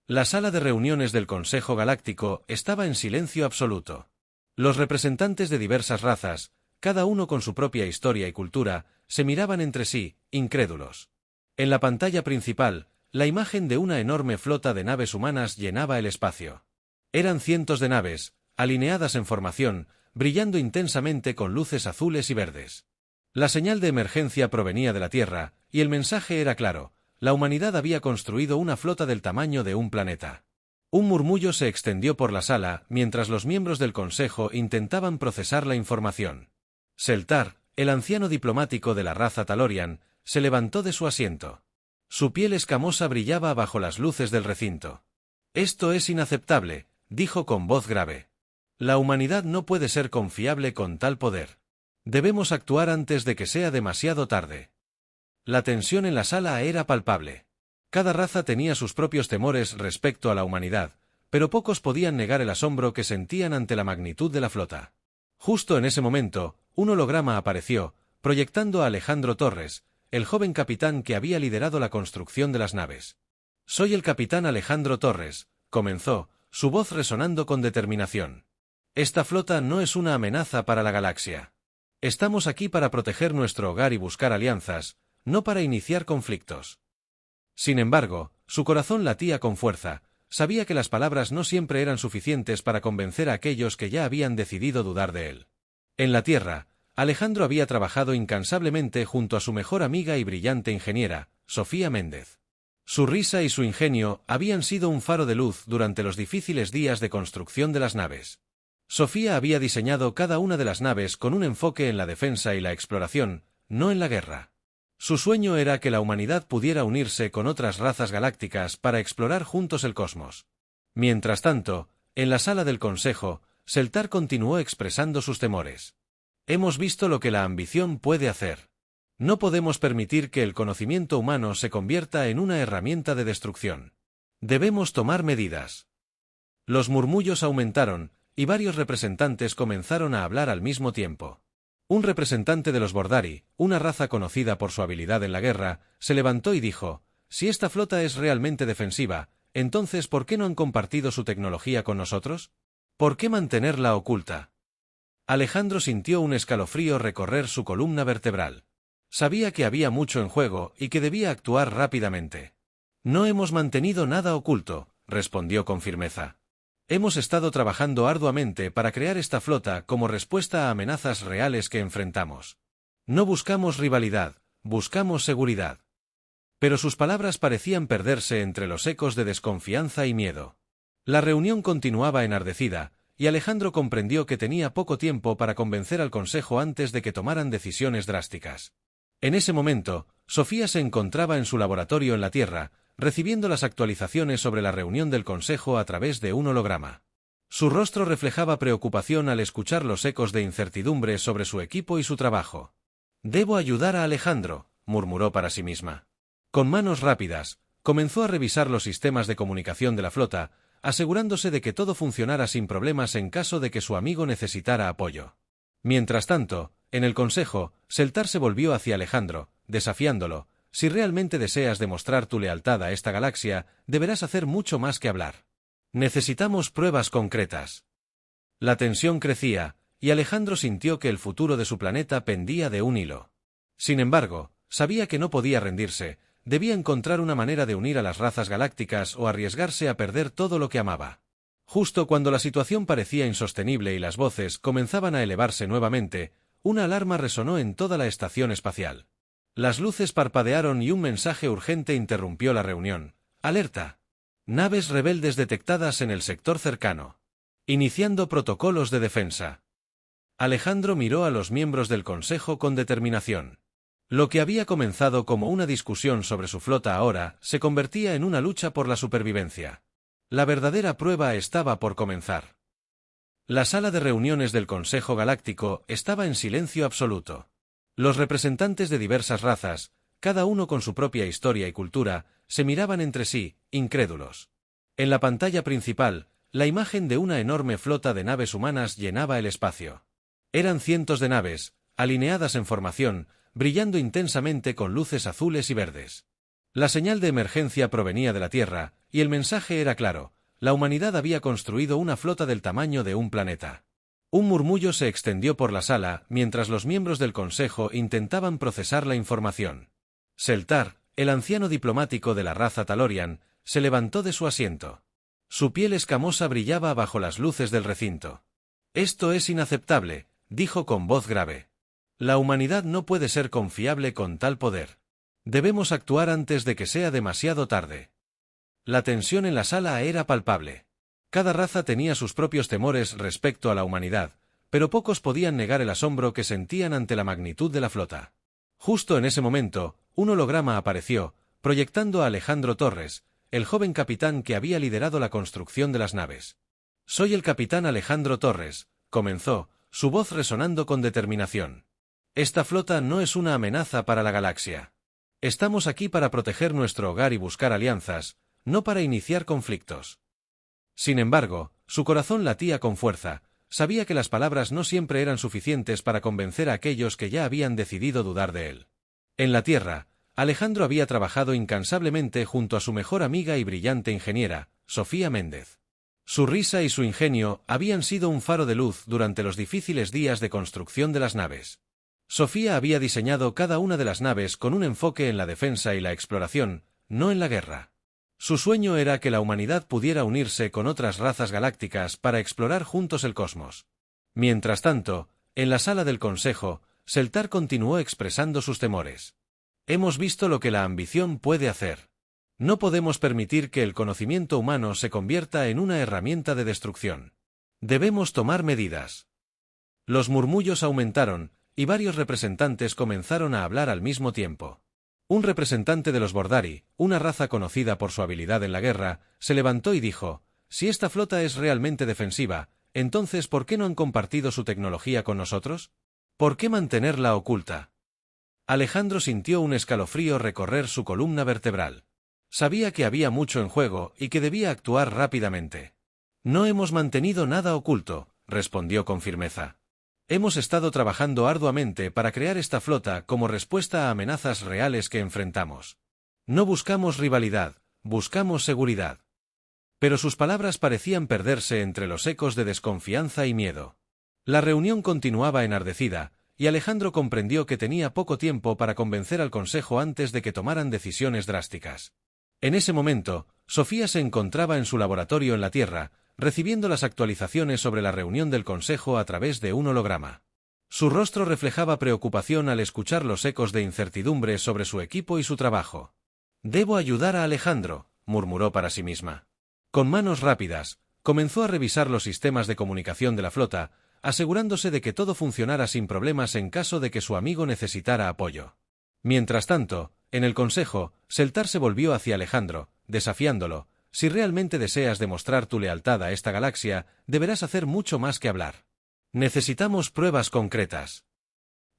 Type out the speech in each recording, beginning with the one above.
La sala de reuniones del Consejo Galáctico estaba en silencio absoluto. Los representantes de diversas razas, cada uno con su propia historia y cultura, se miraban entre sí, incrédulos. En la pantalla principal, la imagen de una enorme flota de naves humanas llenaba el espacio. Eran cientos de naves, alineadas en formación, brillando intensamente con luces azules y verdes. La señal de emergencia provenía de la Tierra, y el mensaje era claro: la humanidad había construido una flota del tamaño de un planeta. Un murmullo se extendió por la sala mientras los miembros del Consejo intentaban procesar la información. Seltar, el anciano diplomático de la raza Talorian, se levantó de su asiento. Su piel escamosa brillaba bajo las luces del recinto. «Esto es inaceptable», dijo con voz grave. «La humanidad no puede ser confiable con tal poder. Debemos actuar antes de que sea demasiado tarde». La tensión en la sala era palpable. Cada raza tenía sus propios temores respecto a la humanidad, pero pocos podían negar el asombro que sentían ante la magnitud de la flota. Justo en ese momento, un holograma apareció, proyectando a Alejandro Torres, el joven capitán que había liderado la construcción de las naves. «Soy el capitán Alejandro Torres», comenzó, su voz resonando con determinación. «Esta flota no es una amenaza para la galaxia. Estamos aquí para proteger nuestro hogar y buscar alianzas, no para iniciar conflictos». Sin embargo, su corazón latía con fuerza, sabía que las palabras no siempre eran suficientes para convencer a aquellos que ya habían decidido dudar de él. En la Tierra, Alejandro había trabajado incansablemente junto a su mejor amiga y brillante ingeniera, Sofía Méndez. Su risa y su ingenio habían sido un faro de luz durante los difíciles días de construcción de las naves. Sofía había diseñado cada una de las naves con un enfoque en la defensa y la exploración, no en la guerra. Su sueño era que la humanidad pudiera unirse con otras razas galácticas para explorar juntos el cosmos. Mientras tanto, en la sala del Consejo, Seltar continuó expresando sus temores. «Hemos visto lo que la ambición puede hacer. No podemos permitir que el conocimiento humano se convierta en una herramienta de destrucción. Debemos tomar medidas». Los murmullos aumentaron, y varios representantes comenzaron a hablar al mismo tiempo. Un representante de los Bordari, una raza conocida por su habilidad en la guerra, se levantó y dijo: «Si esta flota es realmente defensiva, entonces ¿por qué no han compartido su tecnología con nosotros? ¿Por qué mantenerla oculta?». Alejandro sintió un escalofrío recorrer su columna vertebral. Sabía que había mucho en juego y que debía actuar rápidamente. «No hemos mantenido nada oculto», respondió con firmeza. «Hemos estado trabajando arduamente para crear esta flota como respuesta a amenazas reales que enfrentamos. No buscamos rivalidad, buscamos seguridad». Pero sus palabras parecían perderse entre los ecos de desconfianza y miedo. La reunión continuaba enardecida, y Alejandro comprendió que tenía poco tiempo para convencer al Consejo antes de que tomaran decisiones drásticas. En ese momento, Sofía se encontraba en su laboratorio en la Tierra, recibiendo las actualizaciones sobre la reunión del Consejo a través de un holograma. Su rostro reflejaba preocupación al escuchar los ecos de incertidumbre sobre su equipo y su trabajo. «Debo ayudar a Alejandro», murmuró para sí misma. Con manos rápidas, comenzó a revisar los sistemas de comunicación de la flota, asegurándose de que todo funcionara sin problemas en caso de que su amigo necesitara apoyo. Mientras tanto, en el Consejo, Seltar se volvió hacia Alejandro, desafiándolo: «Si realmente deseas demostrar tu lealtad a esta galaxia, deberás hacer mucho más que hablar. Necesitamos pruebas concretas». La tensión crecía, y Alejandro sintió que el futuro de su planeta pendía de un hilo. Sin embargo, sabía que no podía rendirse, debía encontrar una manera de unir a las razas galácticas o arriesgarse a perder todo lo que amaba. Justo cuando la situación parecía insostenible y las voces comenzaban a elevarse nuevamente, una alarma resonó en toda la estación espacial. Las luces parpadearon y un mensaje urgente interrumpió la reunión. «Alerta. Naves rebeldes detectadas en el sector cercano. Iniciando protocolos de defensa». Alejandro miró a los miembros del Consejo con determinación. Lo que había comenzado como una discusión sobre su flota ahora se convertía en una lucha por la supervivencia. La verdadera prueba estaba por comenzar. La sala de reuniones del Consejo Galáctico estaba en silencio absoluto. Los representantes de diversas razas, cada uno con su propia historia y cultura, se miraban entre sí, incrédulos. En la pantalla principal, la imagen de una enorme flota de naves humanas llenaba el espacio. Eran cientos de naves, alineadas en formación, brillando intensamente con luces azules y verdes. La señal de emergencia provenía de la Tierra, y el mensaje era claro: la humanidad había construido una flota del tamaño de un planeta. Un murmullo se extendió por la sala mientras los miembros del consejo intentaban procesar la información. Seltar, el anciano diplomático de la raza Talorian, se levantó de su asiento. Su piel escamosa brillaba bajo las luces del recinto. «Esto es inaceptable», dijo con voz grave. «La humanidad no puede ser confiable con tal poder. Debemos actuar antes de que sea demasiado tarde». La tensión en la sala era palpable. Cada raza tenía sus propios temores respecto a la humanidad, pero pocos podían negar el asombro que sentían ante la magnitud de la flota. Justo en ese momento, un holograma apareció, proyectando a Alejandro Torres, el joven capitán que había liderado la construcción de las naves. «Soy el capitán Alejandro Torres», comenzó, su voz resonando con determinación. «Esta flota no es una amenaza para la galaxia. Estamos aquí para proteger nuestro hogar y buscar alianzas, no para iniciar conflictos». Sin embargo, su corazón latía con fuerza, sabía que las palabras no siempre eran suficientes para convencer a aquellos que ya habían decidido dudar de él. En la Tierra, Alejandro había trabajado incansablemente junto a su mejor amiga y brillante ingeniera, Sofía Méndez. Su risa y su ingenio habían sido un faro de luz durante los difíciles días de construcción de las naves. Sofía había diseñado cada una de las naves con un enfoque en la defensa y la exploración, no en la guerra. Su sueño era que la humanidad pudiera unirse con otras razas galácticas para explorar juntos el cosmos. Mientras tanto, en la sala del consejo, Seltar continuó expresando sus temores. «Hemos visto lo que la ambición puede hacer. No podemos permitir que el conocimiento humano se convierta en una herramienta de destrucción. Debemos tomar medidas». Los murmullos aumentaron, y varios representantes comenzaron a hablar al mismo tiempo. Un representante de los Bordari, una raza conocida por su habilidad en la guerra, se levantó y dijo: «Si esta flota es realmente defensiva, entonces ¿por qué no han compartido su tecnología con nosotros? ¿Por qué mantenerla oculta?». Alejandro sintió un escalofrío recorrer su columna vertebral. Sabía que había mucho en juego y que debía actuar rápidamente. «No hemos mantenido nada oculto», respondió con firmeza. «Hemos estado trabajando arduamente para crear esta flota como respuesta a amenazas reales que enfrentamos. No buscamos rivalidad, buscamos seguridad». Pero sus palabras parecían perderse entre los ecos de desconfianza y miedo. La reunión continuaba enardecida, y Alejandro comprendió que tenía poco tiempo para convencer al consejo antes de que tomaran decisiones drásticas. En ese momento, Sofía se encontraba en su laboratorio en la Tierra, recibiendo las actualizaciones sobre la reunión del consejo a través de un holograma. Su rostro reflejaba preocupación al escuchar los ecos de incertidumbre sobre su equipo y su trabajo. «Debo ayudar a Alejandro», murmuró para sí misma. Con manos rápidas, comenzó a revisar los sistemas de comunicación de la flota, asegurándose de que todo funcionara sin problemas en caso de que su amigo necesitara apoyo. Mientras tanto, en el consejo, Seltar se volvió hacia Alejandro, desafiándolo: «Si realmente deseas demostrar tu lealtad a esta galaxia, deberás hacer mucho más que hablar. Necesitamos pruebas concretas».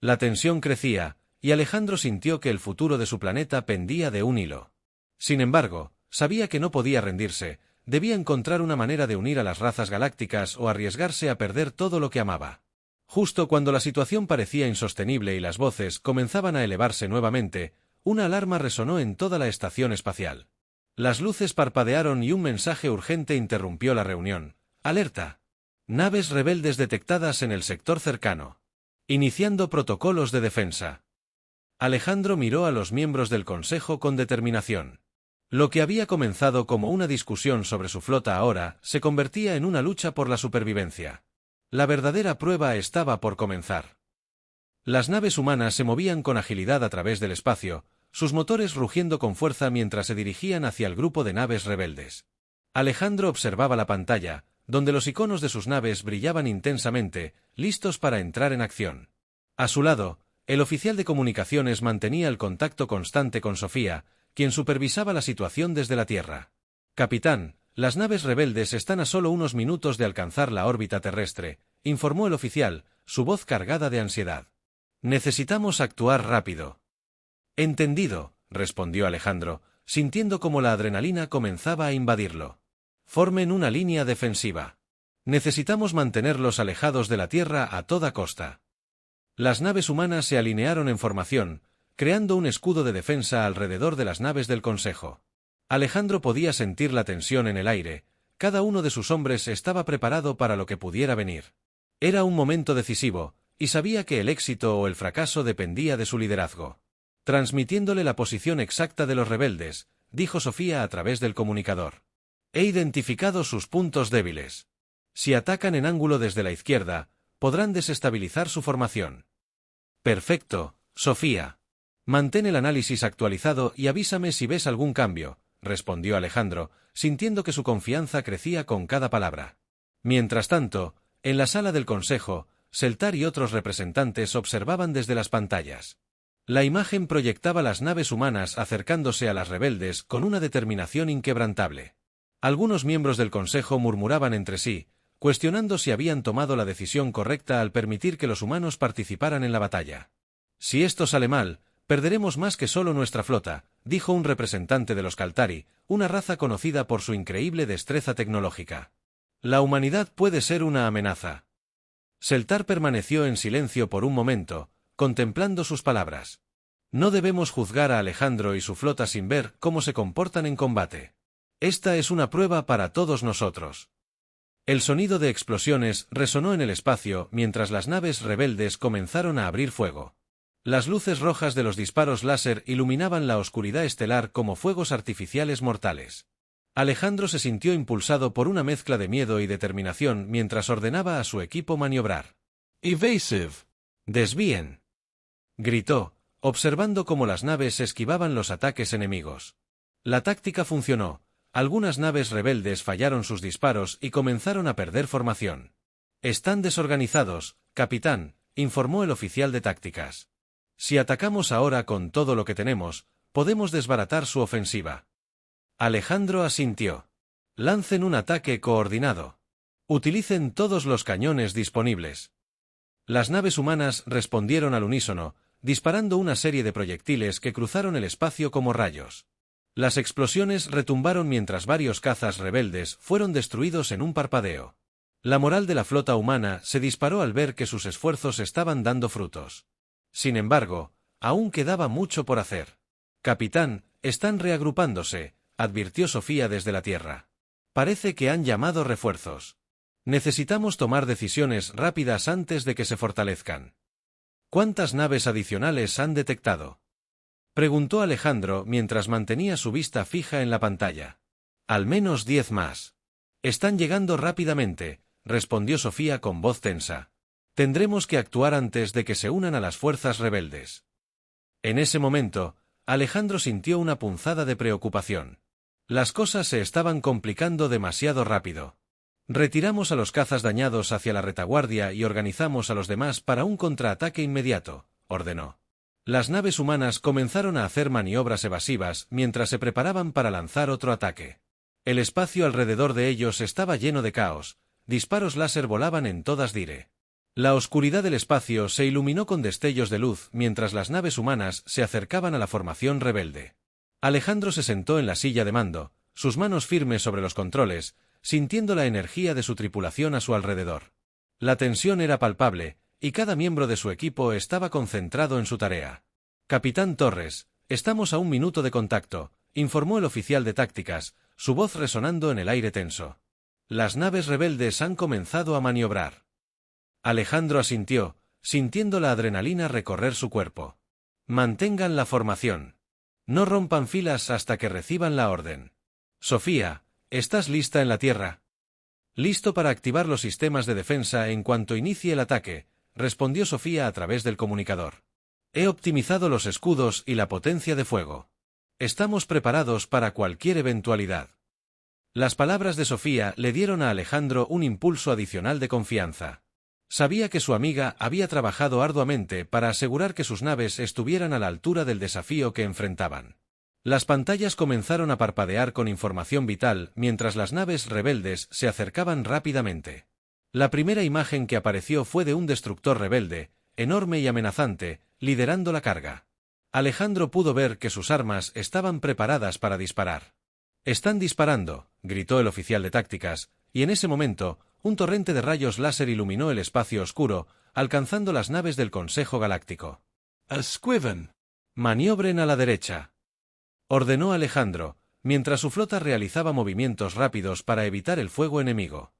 La tensión crecía, y Alejandro sintió que el futuro de su planeta pendía de un hilo. Sin embargo, sabía que no podía rendirse, debía encontrar una manera de unir a las razas galácticas o arriesgarse a perder todo lo que amaba. Justo cuando la situación parecía insostenible y las voces comenzaban a elevarse nuevamente, una alarma resonó en toda la estación espacial. Las luces parpadearon y un mensaje urgente interrumpió la reunión. «Alerta. Naves rebeldes detectadas en el sector cercano. Iniciando protocolos de defensa». Alejandro miró a los miembros del consejo con determinación. Lo que había comenzado como una discusión sobre su flota ahora se convertía en una lucha por la supervivencia. La verdadera prueba estaba por comenzar. Las naves humanas se movían con agilidad a través del espacio, sus motores rugiendo con fuerza mientras se dirigían hacia el grupo de naves rebeldes. Alejandro observaba la pantalla, donde los iconos de sus naves brillaban intensamente, listos para entrar en acción. A su lado, el oficial de comunicaciones mantenía el contacto constante con Sofía, quien supervisaba la situación desde la Tierra. «Capitán, las naves rebeldes están a solo unos minutos de alcanzar la órbita terrestre», informó el oficial, su voz cargada de ansiedad. «Necesitamos actuar rápido». «Entendido», respondió Alejandro, sintiendo como la adrenalina comenzaba a invadirlo. «Formen una línea defensiva. Necesitamos mantenerlos alejados de la Tierra a toda costa». Las naves humanas se alinearon en formación, creando un escudo de defensa alrededor de las naves del Consejo. Alejandro podía sentir la tensión en el aire, cada uno de sus hombres estaba preparado para lo que pudiera venir. Era un momento decisivo, y sabía que el éxito o el fracaso dependía de su liderazgo. Transmitiéndole la posición exacta de los rebeldes, dijo Sofía a través del comunicador. He identificado sus puntos débiles. Si atacan en ángulo desde la izquierda, podrán desestabilizar su formación. Perfecto, Sofía. Mantén el análisis actualizado y avísame si ves algún cambio, respondió Alejandro, sintiendo que su confianza crecía con cada palabra. Mientras tanto, en la sala del consejo, Seltar y otros representantes observaban desde las pantallas. La imagen proyectaba las naves humanas acercándose a las rebeldes con una determinación inquebrantable. Algunos miembros del consejo murmuraban entre sí, cuestionando si habían tomado la decisión correcta al permitir que los humanos participaran en la batalla. Si esto sale mal, perderemos más que solo nuestra flota, dijo un representante de los Kaltari, una raza conocida por su increíble destreza tecnológica. La humanidad puede ser una amenaza. Seltar permaneció en silencio por un momento, contemplando sus palabras. No debemos juzgar a Alejandro y su flota sin ver cómo se comportan en combate. Esta es una prueba para todos nosotros. El sonido de explosiones resonó en el espacio mientras las naves rebeldes comenzaron a abrir fuego. Las luces rojas de los disparos láser iluminaban la oscuridad estelar como fuegos artificiales mortales. Alejandro se sintió impulsado por una mezcla de miedo y determinación mientras ordenaba a su equipo maniobrar. «Evasive. Desvíen», gritó, observando cómo las naves esquivaban los ataques enemigos. La táctica funcionó. Algunas naves rebeldes fallaron sus disparos y comenzaron a perder formación. «Están desorganizados, capitán», informó el oficial de tácticas. «Si atacamos ahora con todo lo que tenemos, podemos desbaratar su ofensiva». Alejandro asintió. «Lancen un ataque coordinado. Utilicen todos los cañones disponibles». Las naves humanas respondieron al unísono, disparando una serie de proyectiles que cruzaron el espacio como rayos. Las explosiones retumbaron mientras varios cazas rebeldes fueron destruidos en un parpadeo. La moral de la flota humana se disparó al ver que sus esfuerzos estaban dando frutos. Sin embargo, aún quedaba mucho por hacer. «Capitán, están reagrupándose», advirtió Sofía desde la Tierra. «Parece que han llamado refuerzos. Necesitamos tomar decisiones rápidas antes de que se fortalezcan». «¿Cuántas naves adicionales han detectado?», preguntó Alejandro mientras mantenía su vista fija en la pantalla. «Al menos 10 más. Están llegando rápidamente», respondió Sofía con voz tensa. «Tendremos que actuar antes de que se unan a las fuerzas rebeldes». En ese momento, Alejandro sintió una punzada de preocupación. Las cosas se estaban complicando demasiado rápido. «Retiramos a los cazas dañados hacia la retaguardia y organizamos a los demás para un contraataque inmediato», ordenó. Las naves humanas comenzaron a hacer maniobras evasivas mientras se preparaban para lanzar otro ataque. El espacio alrededor de ellos estaba lleno de caos, disparos láser volaban en todas dire. La oscuridad del espacio se iluminó con destellos de luz mientras las naves humanas se acercaban a la formación rebelde. Alejandro se sentó en la silla de mando, sus manos firmes sobre los controles, sintiendo la energía de su tripulación a su alrededor. La tensión era palpable, y cada miembro de su equipo estaba concentrado en su tarea. «Capitán Torres, estamos a un minuto de contacto», informó el oficial de tácticas, su voz resonando en el aire tenso. «Las naves rebeldes han comenzado a maniobrar». Alejandro asintió, sintiendo la adrenalina recorrer su cuerpo. «Mantengan la formación. No rompan filas hasta que reciban la orden». «Sofía, ¿estás lista en la Tierra?» «Listo para activar los sistemas de defensa en cuanto inicie el ataque», respondió Sofía a través del comunicador. «He optimizado los escudos y la potencia de fuego. Estamos preparados para cualquier eventualidad». Las palabras de Sofía le dieron a Alejandro un impulso adicional de confianza. Sabía que su amiga había trabajado arduamente para asegurar que sus naves estuvieran a la altura del desafío que enfrentaban. Las pantallas comenzaron a parpadear con información vital mientras las naves rebeldes se acercaban rápidamente. La primera imagen que apareció fue de un destructor rebelde, enorme y amenazante, liderando la carga. Alejandro pudo ver que sus armas estaban preparadas para disparar. «Están disparando», gritó el oficial de tácticas, y en ese momento, un torrente de rayos láser iluminó el espacio oscuro, alcanzando las naves del Consejo Galáctico. «Esquiven. Maniobren a la derecha», ordenó Alejandro, mientras su flota realizaba movimientos rápidos para evitar el fuego enemigo.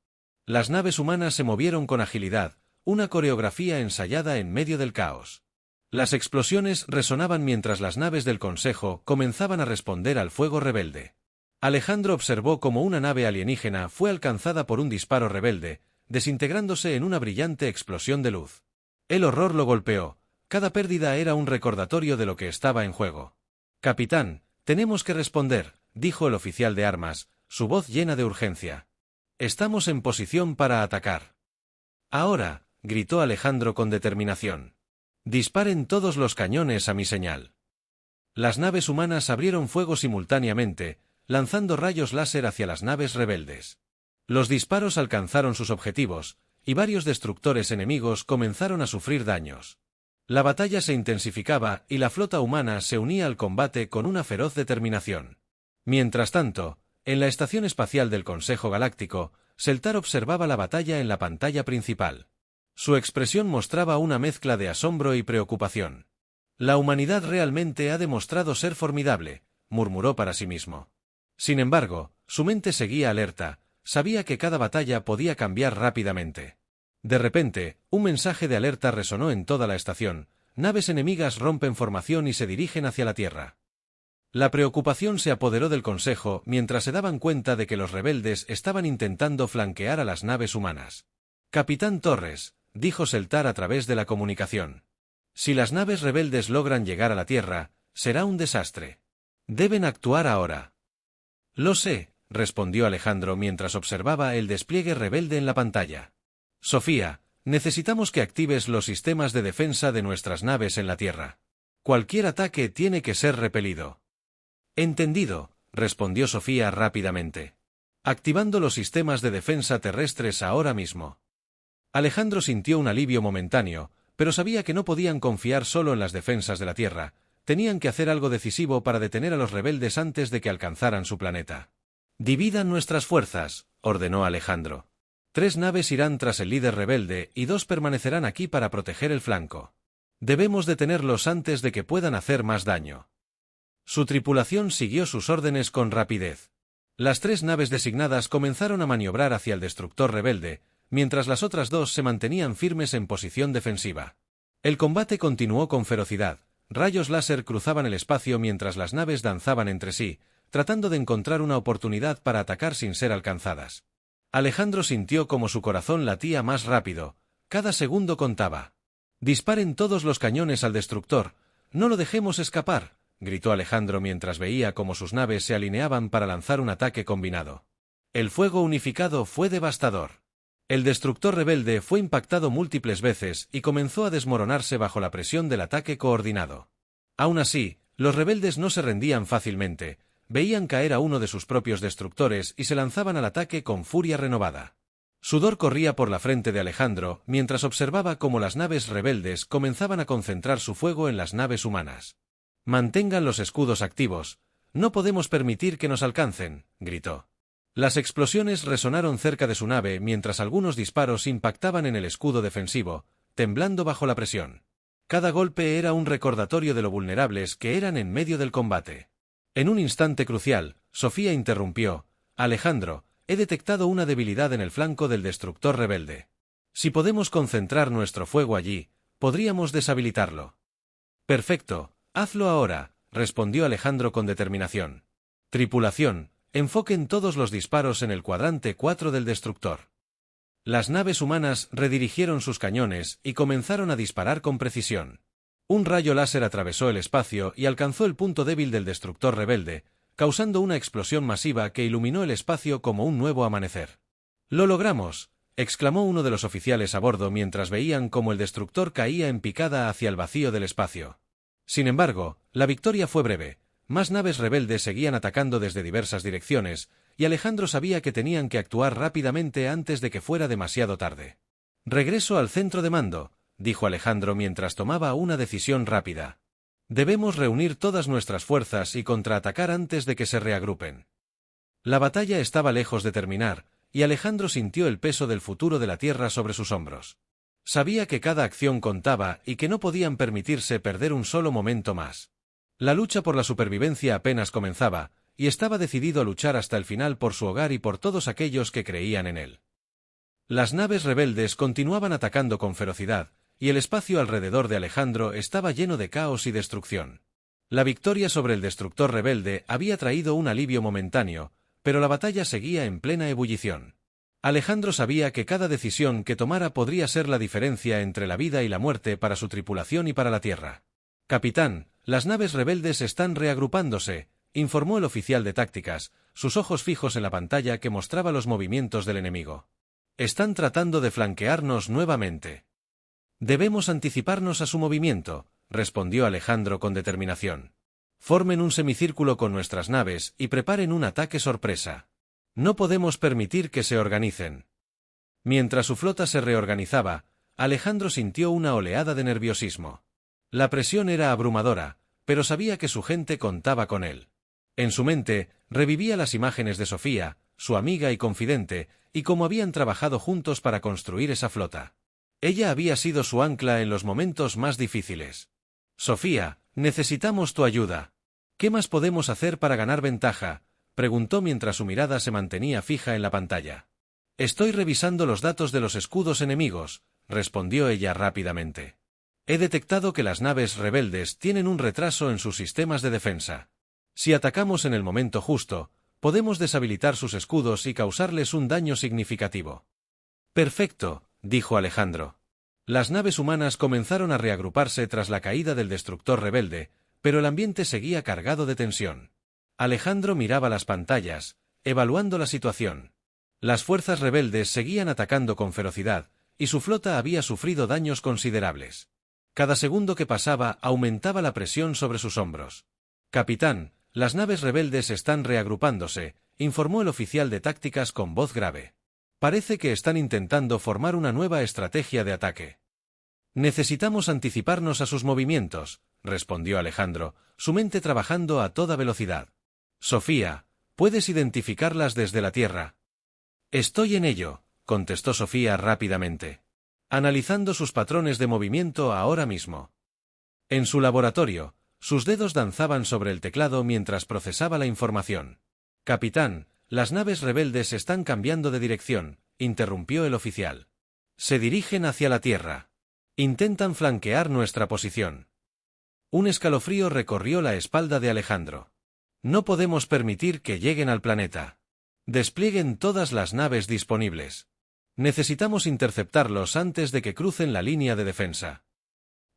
Las naves humanas se movieron con agilidad, una coreografía ensayada en medio del caos. Las explosiones resonaban mientras las naves del Consejo comenzaban a responder al fuego rebelde. Alejandro observó cómo una nave alienígena fue alcanzada por un disparo rebelde, desintegrándose en una brillante explosión de luz. El horror lo golpeó. Cada pérdida era un recordatorio de lo que estaba en juego. «Capitán, tenemos que responder», dijo el oficial de armas, su voz llena de urgencia. «Estamos en posición para atacar». «Ahora», gritó Alejandro con determinación. «Disparen todos los cañones a mi señal». Las naves humanas abrieron fuego simultáneamente, lanzando rayos láser hacia las naves rebeldes. Los disparos alcanzaron sus objetivos, y varios destructores enemigos comenzaron a sufrir daños. La batalla se intensificaba y la flota humana se unía al combate con una feroz determinación. Mientras tanto, en la estación espacial del Consejo Galáctico, Seltar observaba la batalla en la pantalla principal. Su expresión mostraba una mezcla de asombro y preocupación. «La humanidad realmente ha demostrado ser formidable», murmuró para sí mismo. Sin embargo, su mente seguía alerta, sabía que cada batalla podía cambiar rápidamente. De repente, un mensaje de alerta resonó en toda la estación: naves enemigas rompen formación y se dirigen hacia la Tierra. La preocupación se apoderó del Consejo mientras se daban cuenta de que los rebeldes estaban intentando flanquear a las naves humanas. «Capitán Torres», dijo Seltar a través de la comunicación. «Si las naves rebeldes logran llegar a la Tierra, será un desastre. Deben actuar ahora». «Lo sé», respondió Alejandro mientras observaba el despliegue rebelde en la pantalla. «Sofía, necesitamos que actives los sistemas de defensa de nuestras naves en la Tierra. Cualquier ataque tiene que ser repelido». «Entendido», respondió Sofía rápidamente. «Activando los sistemas de defensa terrestres ahora mismo». Alejandro sintió un alivio momentáneo, pero sabía que no podían confiar solo en las defensas de la Tierra, tenían que hacer algo decisivo para detener a los rebeldes antes de que alcanzaran su planeta. «Dividan nuestras fuerzas», ordenó Alejandro. 3 naves irán tras el líder rebelde y 2 permanecerán aquí para proteger el flanco. Debemos detenerlos antes de que puedan hacer más daño. Su tripulación siguió sus órdenes con rapidez. Las 3 naves designadas comenzaron a maniobrar hacia el destructor rebelde, mientras las otras 2 se mantenían firmes en posición defensiva. El combate continuó con ferocidad. Rayos láser cruzaban el espacio mientras las naves danzaban entre sí, tratando de encontrar una oportunidad para atacar sin ser alcanzadas. Alejandro sintió como su corazón latía más rápido. Cada segundo contaba. «Disparen todos los cañones al destructor. No lo dejemos escapar», gritó Alejandro mientras veía cómo sus naves se alineaban para lanzar un ataque combinado. El fuego unificado fue devastador. El destructor rebelde fue impactado múltiples veces y comenzó a desmoronarse bajo la presión del ataque coordinado. Aún así, los rebeldes no se rendían fácilmente. Veían caer a uno de sus propios destructores y se lanzaban al ataque con furia renovada. Sudor corría por la frente de Alejandro mientras observaba cómo las naves rebeldes comenzaban a concentrar su fuego en las naves humanas. «Mantengan los escudos activos. No podemos permitir que nos alcancen», gritó. Las explosiones resonaron cerca de su nave mientras algunos disparos impactaban en el escudo defensivo, temblando bajo la presión. Cada golpe era un recordatorio de lo vulnerables que eran en medio del combate. En un instante crucial, Sofía interrumpió: «Alejandro, he detectado una debilidad en el flanco del destructor rebelde. Si podemos concentrar nuestro fuego allí, podríamos deshabilitarlo». «Perfecto, hazlo ahora», respondió Alejandro con determinación. «Tripulación, enfoquen todos los disparos en el cuadrante 4 del destructor». Las naves humanas redirigieron sus cañones y comenzaron a disparar con precisión. Un rayo láser atravesó el espacio y alcanzó el punto débil del destructor rebelde, causando una explosión masiva que iluminó el espacio como un nuevo amanecer. «¡Lo logramos!», exclamó uno de los oficiales a bordo mientras veían cómo el destructor caía en picada hacia el vacío del espacio. Sin embargo, la victoria fue breve. Más naves rebeldes seguían atacando desde diversas direcciones, y Alejandro sabía que tenían que actuar rápidamente antes de que fuera demasiado tarde. «Regreso al centro de mando», dijo Alejandro mientras tomaba una decisión rápida. «Debemos reunir todas nuestras fuerzas y contraatacar antes de que se reagrupen». La batalla estaba lejos de terminar, y Alejandro sintió el peso del futuro de la Tierra sobre sus hombros. Sabía que cada acción contaba y que no podían permitirse perder un solo momento más. La lucha por la supervivencia apenas comenzaba, y estaba decidido a luchar hasta el final por su hogar y por todos aquellos que creían en él. Las naves rebeldes continuaban atacando con ferocidad, y el espacio alrededor de Alejandro estaba lleno de caos y destrucción. La victoria sobre el destructor rebelde había traído un alivio momentáneo, pero la batalla seguía en plena ebullición. Alejandro sabía que cada decisión que tomara podría ser la diferencia entre la vida y la muerte para su tripulación y para la Tierra. «Capitán, las naves rebeldes están reagrupándose», informó el oficial de tácticas, sus ojos fijos en la pantalla que mostraba los movimientos del enemigo. «Están tratando de flanquearnos nuevamente». «Debemos anticiparnos a su movimiento», respondió Alejandro con determinación. «Formen un semicírculo con nuestras naves y preparen un ataque sorpresa. No podemos permitir que se organicen». Mientras su flota se reorganizaba, Alejandro sintió una oleada de nerviosismo. La presión era abrumadora, pero sabía que su gente contaba con él. En su mente, revivía las imágenes de Sofía, su amiga y confidente, y cómo habían trabajado juntos para construir esa flota. Ella había sido su ancla en los momentos más difíciles. «Sofía, necesitamos tu ayuda. ¿Qué más podemos hacer para ganar ventaja?», preguntó mientras su mirada se mantenía fija en la pantalla. «Estoy revisando los datos de los escudos enemigos», respondió ella rápidamente. «He detectado que las naves rebeldes tienen un retraso en sus sistemas de defensa. Si atacamos en el momento justo, podemos deshabilitar sus escudos y causarles un daño significativo». «Perfecto», dijo Alejandro. Las naves humanas comenzaron a reagruparse tras la caída del destructor rebelde, pero el ambiente seguía cargado de tensión. Alejandro miraba las pantallas, evaluando la situación. Las fuerzas rebeldes seguían atacando con ferocidad, y su flota había sufrido daños considerables. Cada segundo que pasaba aumentaba la presión sobre sus hombros. «Capitán, las naves rebeldes están reagrupándose», informó el oficial de tácticas con voz grave. «Parece que están intentando formar una nueva estrategia de ataque». «Necesitamos anticiparnos a sus movimientos», respondió Alejandro, su mente trabajando a toda velocidad. «Sofía, ¿puedes identificarlas desde la Tierra?» «Estoy en ello», contestó Sofía rápidamente. «Analizando sus patrones de movimiento ahora mismo». En su laboratorio, sus dedos danzaban sobre el teclado mientras procesaba la información. «Capitán, las naves rebeldes están cambiando de dirección», interrumpió el oficial. «Se dirigen hacia la Tierra. Intentan flanquear nuestra posición». Un escalofrío recorrió la espalda de Alejandro. «No podemos permitir que lleguen al planeta. Desplieguen todas las naves disponibles. Necesitamos interceptarlos antes de que crucen la línea de defensa».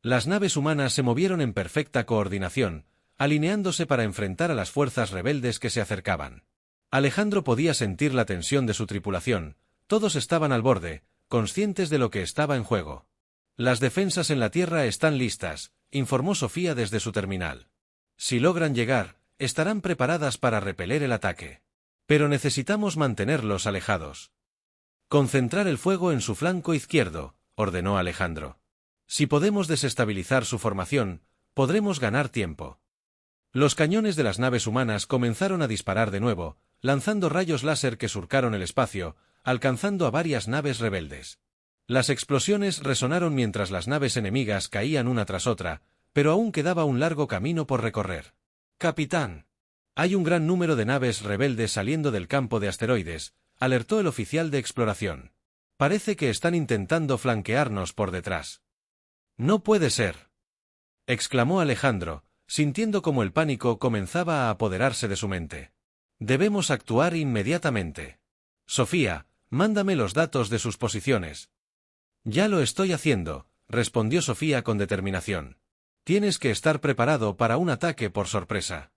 Las naves humanas se movieron en perfecta coordinación, alineándose para enfrentar a las fuerzas rebeldes que se acercaban. Alejandro podía sentir la tensión de su tripulación, todos estaban al borde, conscientes de lo que estaba en juego. «Las defensas en la Tierra están listas», informó Sofía desde su terminal. «Si logran llegar, estarán preparadas para repeler el ataque. Pero necesitamos mantenerlos alejados». «Concentrar el fuego en su flanco izquierdo», ordenó Alejandro. «Si podemos desestabilizar su formación, podremos ganar tiempo». Los cañones de las naves humanas comenzaron a disparar de nuevo, lanzando rayos láser que surcaron el espacio, alcanzando a varias naves rebeldes. Las explosiones resonaron mientras las naves enemigas caían una tras otra, pero aún quedaba un largo camino por recorrer. «Capitán, hay un gran número de naves rebeldes saliendo del campo de asteroides», alertó el oficial de exploración. «Parece que están intentando flanquearnos por detrás». «No puede ser», exclamó Alejandro, sintiendo como el pánico comenzaba a apoderarse de su mente. «Debemos actuar inmediatamente. Sofía, mándame los datos de sus posiciones». «Ya lo estoy haciendo», respondió Sofía con determinación. «Tienes que estar preparado para un ataque por sorpresa».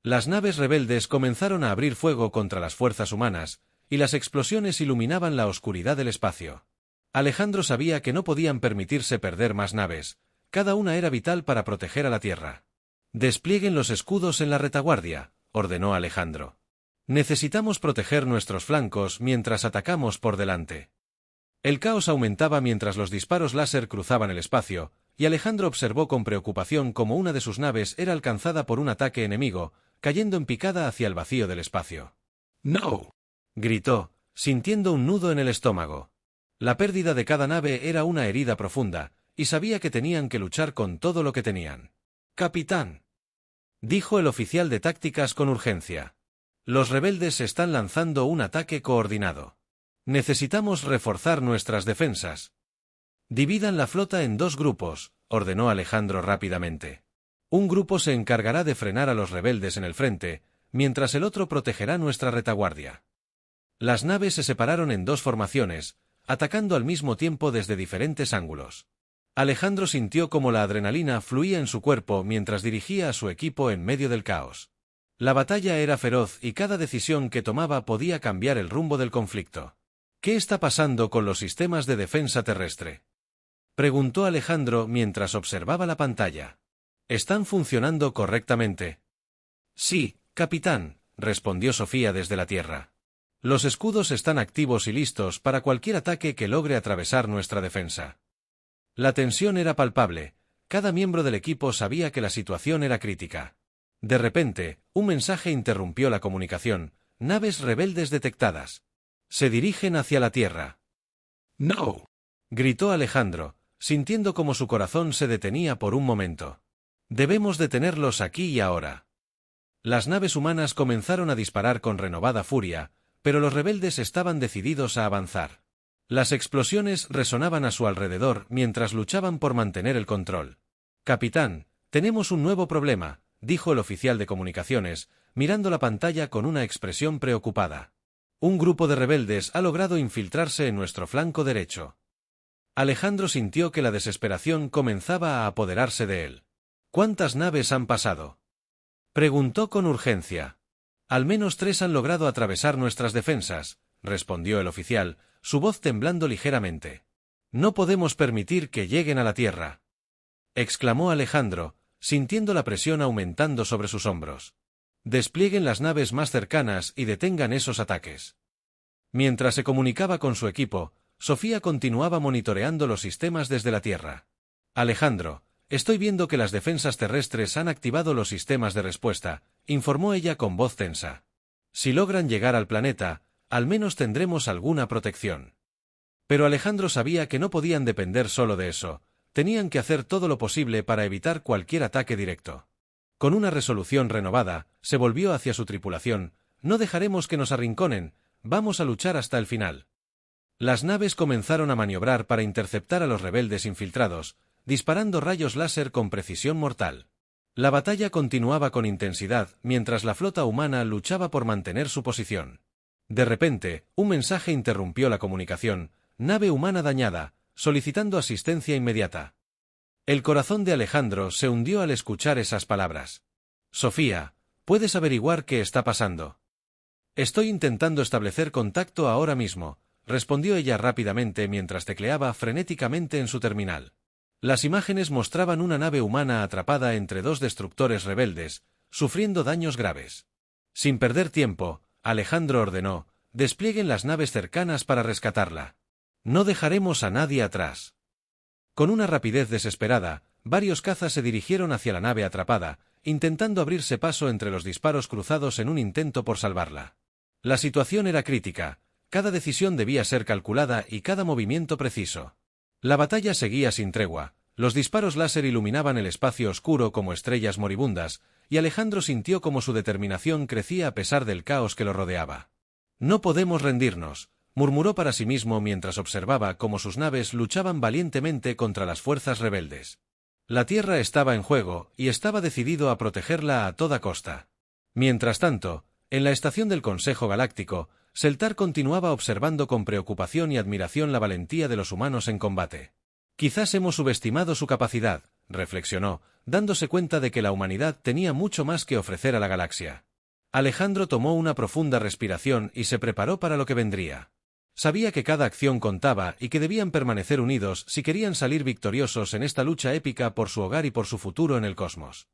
Las naves rebeldes comenzaron a abrir fuego contra las fuerzas humanas, y las explosiones iluminaban la oscuridad del espacio. Alejandro sabía que no podían permitirse perder más naves, cada una era vital para proteger a la Tierra. «Desplieguen los escudos en la retaguardia», ordenó Alejandro. «Necesitamos proteger nuestros flancos mientras atacamos por delante». El caos aumentaba mientras los disparos láser cruzaban el espacio, y Alejandro observó con preocupación cómo una de sus naves era alcanzada por un ataque enemigo, cayendo en picada hacia el vacío del espacio. «¡No!», gritó, sintiendo un nudo en el estómago. La pérdida de cada nave era una herida profunda, y sabía que tenían que luchar con todo lo que tenían. «Capitán». dijo el oficial de tácticas con urgencia. Los rebeldes están lanzando un ataque coordinado. Necesitamos reforzar nuestras defensas. Dividan la flota en 2 grupos, ordenó Alejandro rápidamente. Un grupo se encargará de frenar a los rebeldes en el frente, mientras el otro protegerá nuestra retaguardia. Las naves se separaron en 2 formaciones, atacando al mismo tiempo desde diferentes ángulos. Alejandro sintió como la adrenalina fluía en su cuerpo mientras dirigía a su equipo en medio del caos. La batalla era feroz y cada decisión que tomaba podía cambiar el rumbo del conflicto. ¿Qué está pasando con los sistemas de defensa terrestre?, preguntó Alejandro mientras observaba la pantalla. ¿Están funcionando correctamente? Sí, capitán, respondió Sofía desde la tierra. Los escudos están activos y listos para cualquier ataque que logre atravesar nuestra defensa. La tensión era palpable, cada miembro del equipo sabía que la situación era crítica. De repente, un mensaje interrumpió la comunicación: naves rebeldes detectadas. Se dirigen hacia la Tierra. ¡No!, gritó Alejandro, sintiendo como su corazón se detenía por un momento. Debemos detenerlos aquí y ahora. Las naves humanas comenzaron a disparar con renovada furia, pero los rebeldes estaban decididos a avanzar. Las explosiones resonaban a su alrededor mientras luchaban por mantener el control. Capitán, tenemos un nuevo problema, dijo el oficial de comunicaciones, mirando la pantalla con una expresión preocupada. Un grupo de rebeldes ha logrado infiltrarse en nuestro flanco derecho. Alejandro sintió que la desesperación comenzaba a apoderarse de él. ¿Cuántas naves han pasado?, preguntó con urgencia. Al menos 3 han logrado atravesar nuestras defensas, respondió el oficial, su voz temblando ligeramente. No podemos permitir que lleguen a la Tierra, exclamó Alejandro, sintiendo la presión aumentando sobre sus hombros. Desplieguen las naves más cercanas y detengan esos ataques. Mientras se comunicaba con su equipo, Sofía continuaba monitoreando los sistemas desde la Tierra. Alejandro, estoy viendo que las defensas terrestres han activado los sistemas de respuesta, informó ella con voz tensa. Si logran llegar al planeta, al menos tendremos alguna protección. Pero Alejandro sabía que no podían depender solo de eso, tenían que hacer todo lo posible para evitar cualquier ataque directo. Con una resolución renovada, se volvió hacia su tripulación: no dejaremos que nos arrinconen, vamos a luchar hasta el final. Las naves comenzaron a maniobrar para interceptar a los rebeldes infiltrados, disparando rayos láser con precisión mortal. La batalla continuaba con intensidad mientras la flota humana luchaba por mantener su posición. De repente, un mensaje interrumpió la comunicación: nave humana dañada, solicitando asistencia inmediata. El corazón de Alejandro se hundió al escuchar esas palabras. Sofía, ¿puedes averiguar qué está pasando? Estoy intentando establecer contacto ahora mismo, respondió ella rápidamente mientras tecleaba frenéticamente en su terminal. Las imágenes mostraban una nave humana atrapada entre 2 destructores rebeldes, sufriendo daños graves. Sin perder tiempo, Alejandro ordenó: desplieguen las naves cercanas para rescatarla. No dejaremos a nadie atrás. Con una rapidez desesperada, varios cazas se dirigieron hacia la nave atrapada, intentando abrirse paso entre los disparos cruzados en un intento por salvarla. La situación era crítica, cada decisión debía ser calculada y cada movimiento preciso. La batalla seguía sin tregua, los disparos láser iluminaban el espacio oscuro como estrellas moribundas, y Alejandro sintió como su determinación crecía a pesar del caos que lo rodeaba. No podemos rendirnos, murmuró para sí mismo mientras observaba cómo sus naves luchaban valientemente contra las fuerzas rebeldes. La Tierra estaba en juego, y estaba decidido a protegerla a toda costa. Mientras tanto, en la estación del Consejo Galáctico, Seltar continuaba observando con preocupación y admiración la valentía de los humanos en combate. Quizás hemos subestimado su capacidad, reflexionó, dándose cuenta de que la humanidad tenía mucho más que ofrecer a la galaxia. Alejandro tomó una profunda respiración y se preparó para lo que vendría. Sabía que cada acción contaba y que debían permanecer unidos si querían salir victoriosos en esta lucha épica por su hogar y por su futuro en el cosmos.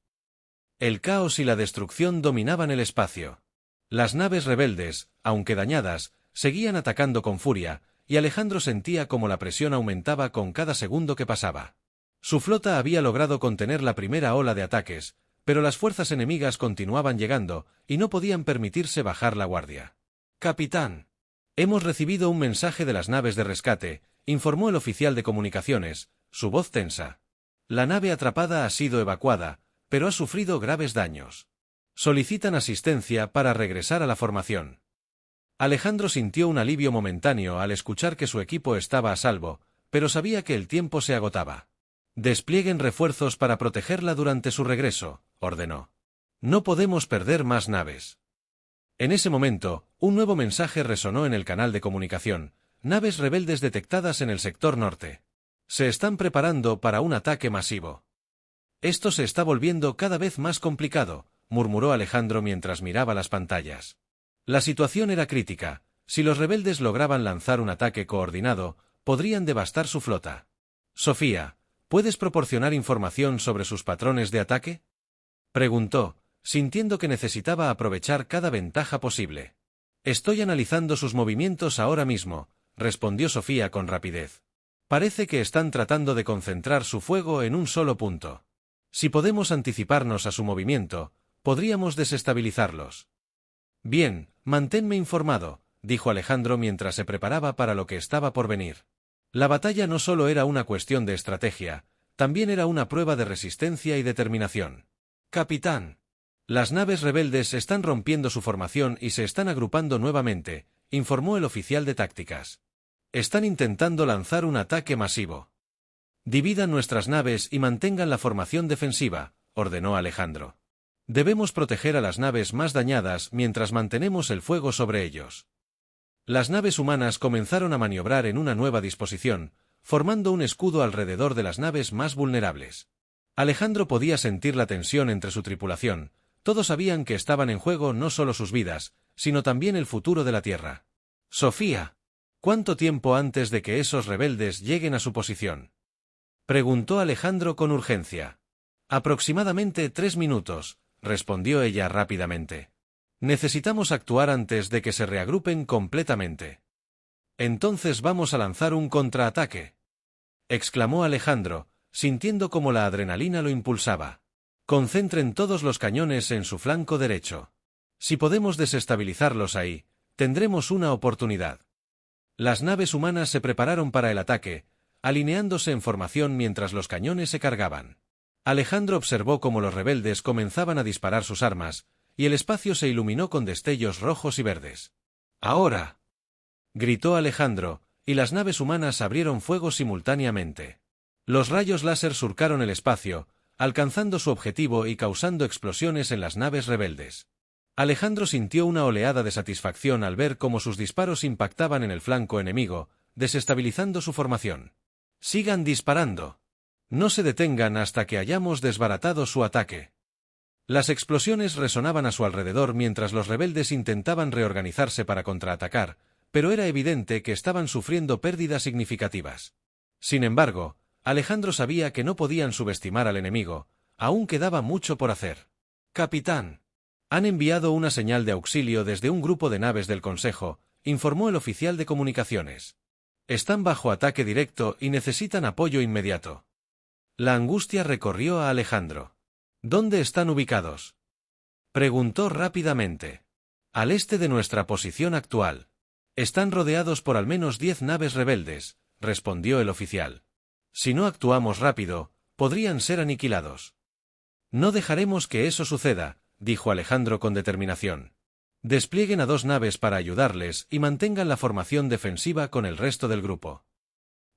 El caos y la destrucción dominaban el espacio. Las naves rebeldes, aunque dañadas, seguían atacando con furia, y Alejandro sentía como la presión aumentaba con cada segundo que pasaba. Su flota había logrado contener la primera ola de ataques, pero las fuerzas enemigas continuaban llegando, y no podían permitirse bajar la guardia. «Capitán, hemos recibido un mensaje de las naves de rescate», informó el oficial de comunicaciones, su voz tensa. «La nave atrapada ha sido evacuada, pero ha sufrido graves daños. Solicitan asistencia para regresar a la formación. Alejandro sintió un alivio momentáneo al escuchar que su equipo estaba a salvo, pero sabía que el tiempo se agotaba. Desplieguen refuerzos para protegerla durante su regreso, ordenó. No podemos perder más naves. En ese momento, un nuevo mensaje resonó en el canal de comunicación: naves rebeldes detectadas en el sector norte. Se están preparando para un ataque masivo. Esto se está volviendo cada vez más complicado, murmuró Alejandro mientras miraba las pantallas. La situación era crítica. Si los rebeldes lograban lanzar un ataque coordinado, podrían devastar su flota. Sofía, ¿puedes proporcionar información sobre sus patrones de ataque? Preguntó, sintiendo que necesitaba aprovechar cada ventaja posible. Estoy analizando sus movimientos ahora mismo, respondió Sofía con rapidez. Parece que están tratando de concentrar su fuego en un solo punto. Si podemos anticiparnos a su movimiento, podríamos desestabilizarlos. Bien, manténme informado, dijo Alejandro mientras se preparaba para lo que estaba por venir. La batalla no solo era una cuestión de estrategia, también era una prueba de resistencia y determinación. Capitán. Las naves rebeldes están rompiendo su formación y se están agrupando nuevamente, informó el oficial de tácticas. Están intentando lanzar un ataque masivo. Dividan nuestras naves y mantengan la formación defensiva, ordenó Alejandro. Debemos proteger a las naves más dañadas mientras mantenemos el fuego sobre ellos. Las naves humanas comenzaron a maniobrar en una nueva disposición, formando un escudo alrededor de las naves más vulnerables. Alejandro podía sentir la tensión entre su tripulación. Todos sabían que estaban en juego no solo sus vidas, sino también el futuro de la Tierra. Sofía, ¿cuánto tiempo antes de que esos rebeldes lleguen a su posición? Preguntó Alejandro con urgencia. Aproximadamente 3 minutos, respondió ella rápidamente. Necesitamos actuar antes de que se reagrupen completamente. Entonces vamos a lanzar un contraataque, exclamó Alejandro, sintiendo como la adrenalina lo impulsaba. Concentren todos los cañones en su flanco derecho. Si podemos desestabilizarlos ahí, tendremos una oportunidad. Las naves humanas se prepararon para el ataque, alineándose en formación mientras los cañones se cargaban. Alejandro observó cómo los rebeldes comenzaban a disparar sus armas, y el espacio se iluminó con destellos rojos y verdes. ¡Ahora!, gritó Alejandro, y las naves humanas abrieron fuego simultáneamente. Los rayos láser surcaron el espacio, alcanzando su objetivo y causando explosiones en las naves rebeldes. Alejandro sintió una oleada de satisfacción al ver cómo sus disparos impactaban en el flanco enemigo, desestabilizando su formación. ¡Sigan disparando! No se detengan hasta que hayamos desbaratado su ataque. Las explosiones resonaban a su alrededor mientras los rebeldes intentaban reorganizarse para contraatacar, pero era evidente que estaban sufriendo pérdidas significativas. Sin embargo, Alejandro sabía que no podían subestimar al enemigo, aún quedaba mucho por hacer. «Capitán, han enviado una señal de auxilio desde un grupo de naves del Consejo», informó el oficial de comunicaciones. «Están bajo ataque directo y necesitan apoyo inmediato». La angustia recorrió a Alejandro. «¿Dónde están ubicados?», preguntó rápidamente. «Al este de nuestra posición actual. Están rodeados por al menos 10 naves rebeldes», respondió el oficial. «Si no actuamos rápido, podrían ser aniquilados». «No dejaremos que eso suceda», dijo Alejandro con determinación. «Desplieguen a 2 naves para ayudarles y mantengan la formación defensiva con el resto del grupo».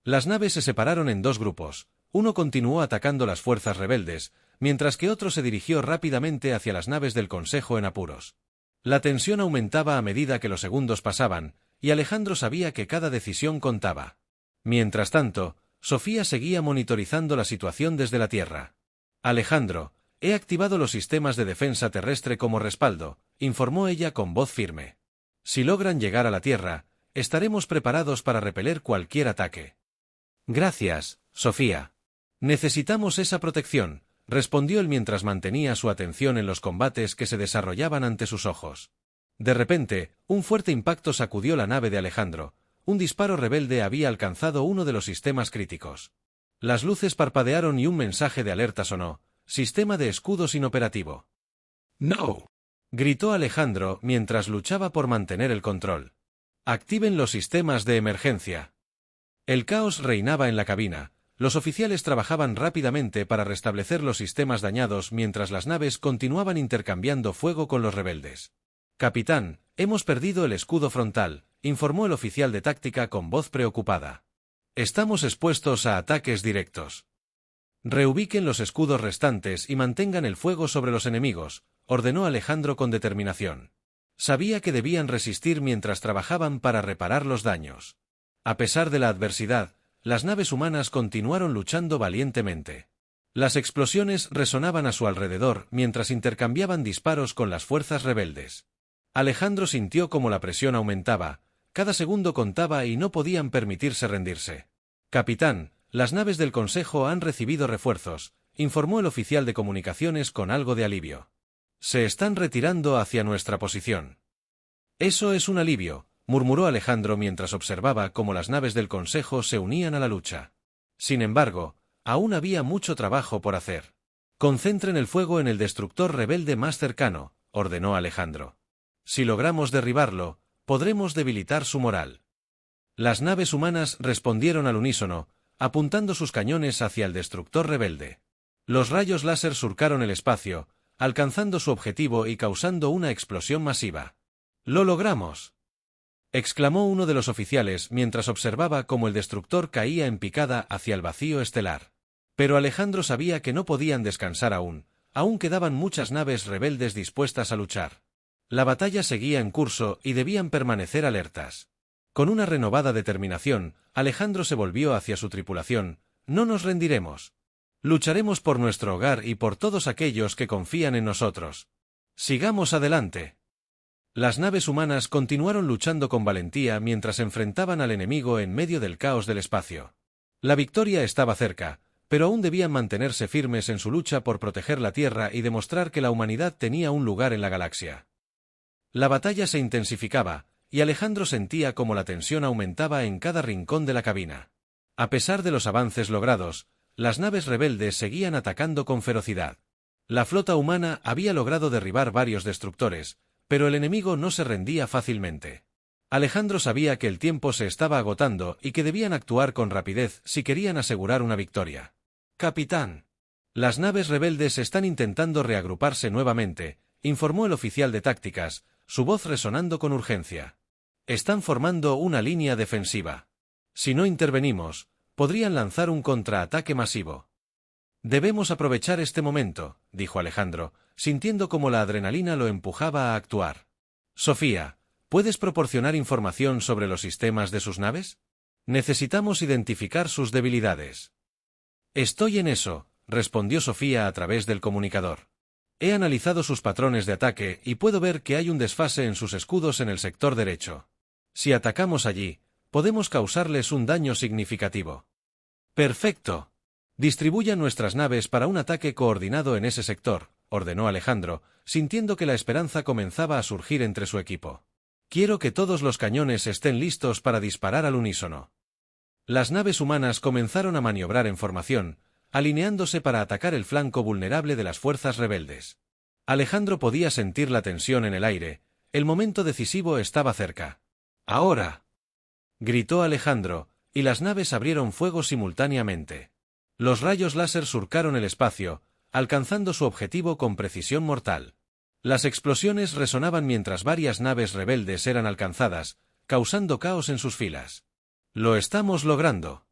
Las naves se separaron en 2 grupos. Uno continuó atacando las fuerzas rebeldes, mientras que otro se dirigió rápidamente hacia las naves del Consejo en apuros. La tensión aumentaba a medida que los segundos pasaban, y Alejandro sabía que cada decisión contaba. Mientras tanto, Sofía seguía monitorizando la situación desde la Tierra. «Alejandro, he activado los sistemas de defensa terrestre como respaldo», informó ella con voz firme. «Si logran llegar a la Tierra, estaremos preparados para repeler cualquier ataque». «Gracias, Sofía. Necesitamos esa protección», respondió él mientras mantenía su atención en los combates que se desarrollaban ante sus ojos. De repente, un fuerte impacto sacudió la nave de Alejandro. Un disparo rebelde había alcanzado uno de los sistemas críticos. Las luces parpadearon y un mensaje de alerta sonó: «Sistema de escudos inoperativo». «¡No!», gritó Alejandro mientras luchaba por mantener el control. «Activen los sistemas de emergencia». El caos reinaba en la cabina. Los oficiales trabajaban rápidamente para restablecer los sistemas dañados mientras las naves continuaban intercambiando fuego con los rebeldes. «Capitán, hemos perdido el escudo frontal», informó el oficial de táctica con voz preocupada. «Estamos expuestos a ataques directos». «Reubiquen los escudos restantes y mantengan el fuego sobre los enemigos», ordenó Alejandro con determinación. Sabía que debían resistir mientras trabajaban para reparar los daños. A pesar de la adversidad, las naves humanas continuaron luchando valientemente. Las explosiones resonaban a su alrededor mientras intercambiaban disparos con las fuerzas rebeldes. Alejandro sintió como la presión aumentaba, cada segundo contaba y no podían permitirse rendirse. «Capitán, las naves del Consejo han recibido refuerzos», informó el oficial de comunicaciones con algo de alivio. «Se están retirando hacia nuestra posición». «Eso es un alivio», murmuró Alejandro mientras observaba cómo las naves del Consejo se unían a la lucha. Sin embargo, aún había mucho trabajo por hacer. «Concentren el fuego en el destructor rebelde más cercano», ordenó Alejandro. «Si logramos derribarlo, podremos debilitar su moral». Las naves humanas respondieron al unísono, apuntando sus cañones hacia el destructor rebelde. Los rayos láser surcaron el espacio, alcanzando su objetivo y causando una explosión masiva. «¡Lo logramos!», exclamó uno de los oficiales mientras observaba cómo el destructor caía en picada hacia el vacío estelar. Pero Alejandro sabía que no podían descansar aún quedaban muchas naves rebeldes dispuestas a luchar. La batalla seguía en curso y debían permanecer alertas. Con una renovada determinación, Alejandro se volvió hacia su tripulación. «No nos rendiremos. Lucharemos por nuestro hogar y por todos aquellos que confían en nosotros. Sigamos adelante». Las naves humanas continuaron luchando con valentía mientras enfrentaban al enemigo en medio del caos del espacio. La victoria estaba cerca, pero aún debían mantenerse firmes en su lucha por proteger la Tierra y demostrar que la humanidad tenía un lugar en la galaxia. La batalla se intensificaba, y Alejandro sentía como la tensión aumentaba en cada rincón de la cabina. A pesar de los avances logrados, las naves rebeldes seguían atacando con ferocidad. La flota humana había logrado derribar varios destructores, pero el enemigo no se rendía fácilmente. Alejandro sabía que el tiempo se estaba agotando y que debían actuar con rapidez si querían asegurar una victoria. «Capitán, las naves rebeldes están intentando reagruparse nuevamente», informó el oficial de tácticas, su voz resonando con urgencia. «Están formando una línea defensiva. Si no intervenimos, podrían lanzar un contraataque masivo». «Debemos aprovechar este momento», dijo Alejandro, sintiendo como la adrenalina lo empujaba a actuar. «Sofía, ¿puedes proporcionar información sobre los sistemas de sus naves? Necesitamos identificar sus debilidades». «Estoy en eso», respondió Sofía a través del comunicador. «He analizado sus patrones de ataque y puedo ver que hay un desfase en sus escudos en el sector derecho. Si atacamos allí, podemos causarles un daño significativo». «Perfecto. Distribuyan nuestras naves para un ataque coordinado en ese sector», ordenó Alejandro, sintiendo que la esperanza comenzaba a surgir entre su equipo. «Quiero que todos los cañones estén listos para disparar al unísono». Las naves humanas comenzaron a maniobrar en formación, alineándose para atacar el flanco vulnerable de las fuerzas rebeldes. Alejandro podía sentir la tensión en el aire, el momento decisivo estaba cerca. «¡Ahora!», gritó Alejandro, y las naves abrieron fuego simultáneamente. Los rayos láser surcaron el espacio, alcanzando su objetivo con precisión mortal. Las explosiones resonaban mientras varias naves rebeldes eran alcanzadas, causando caos en sus filas. «¡Lo estamos logrando!»,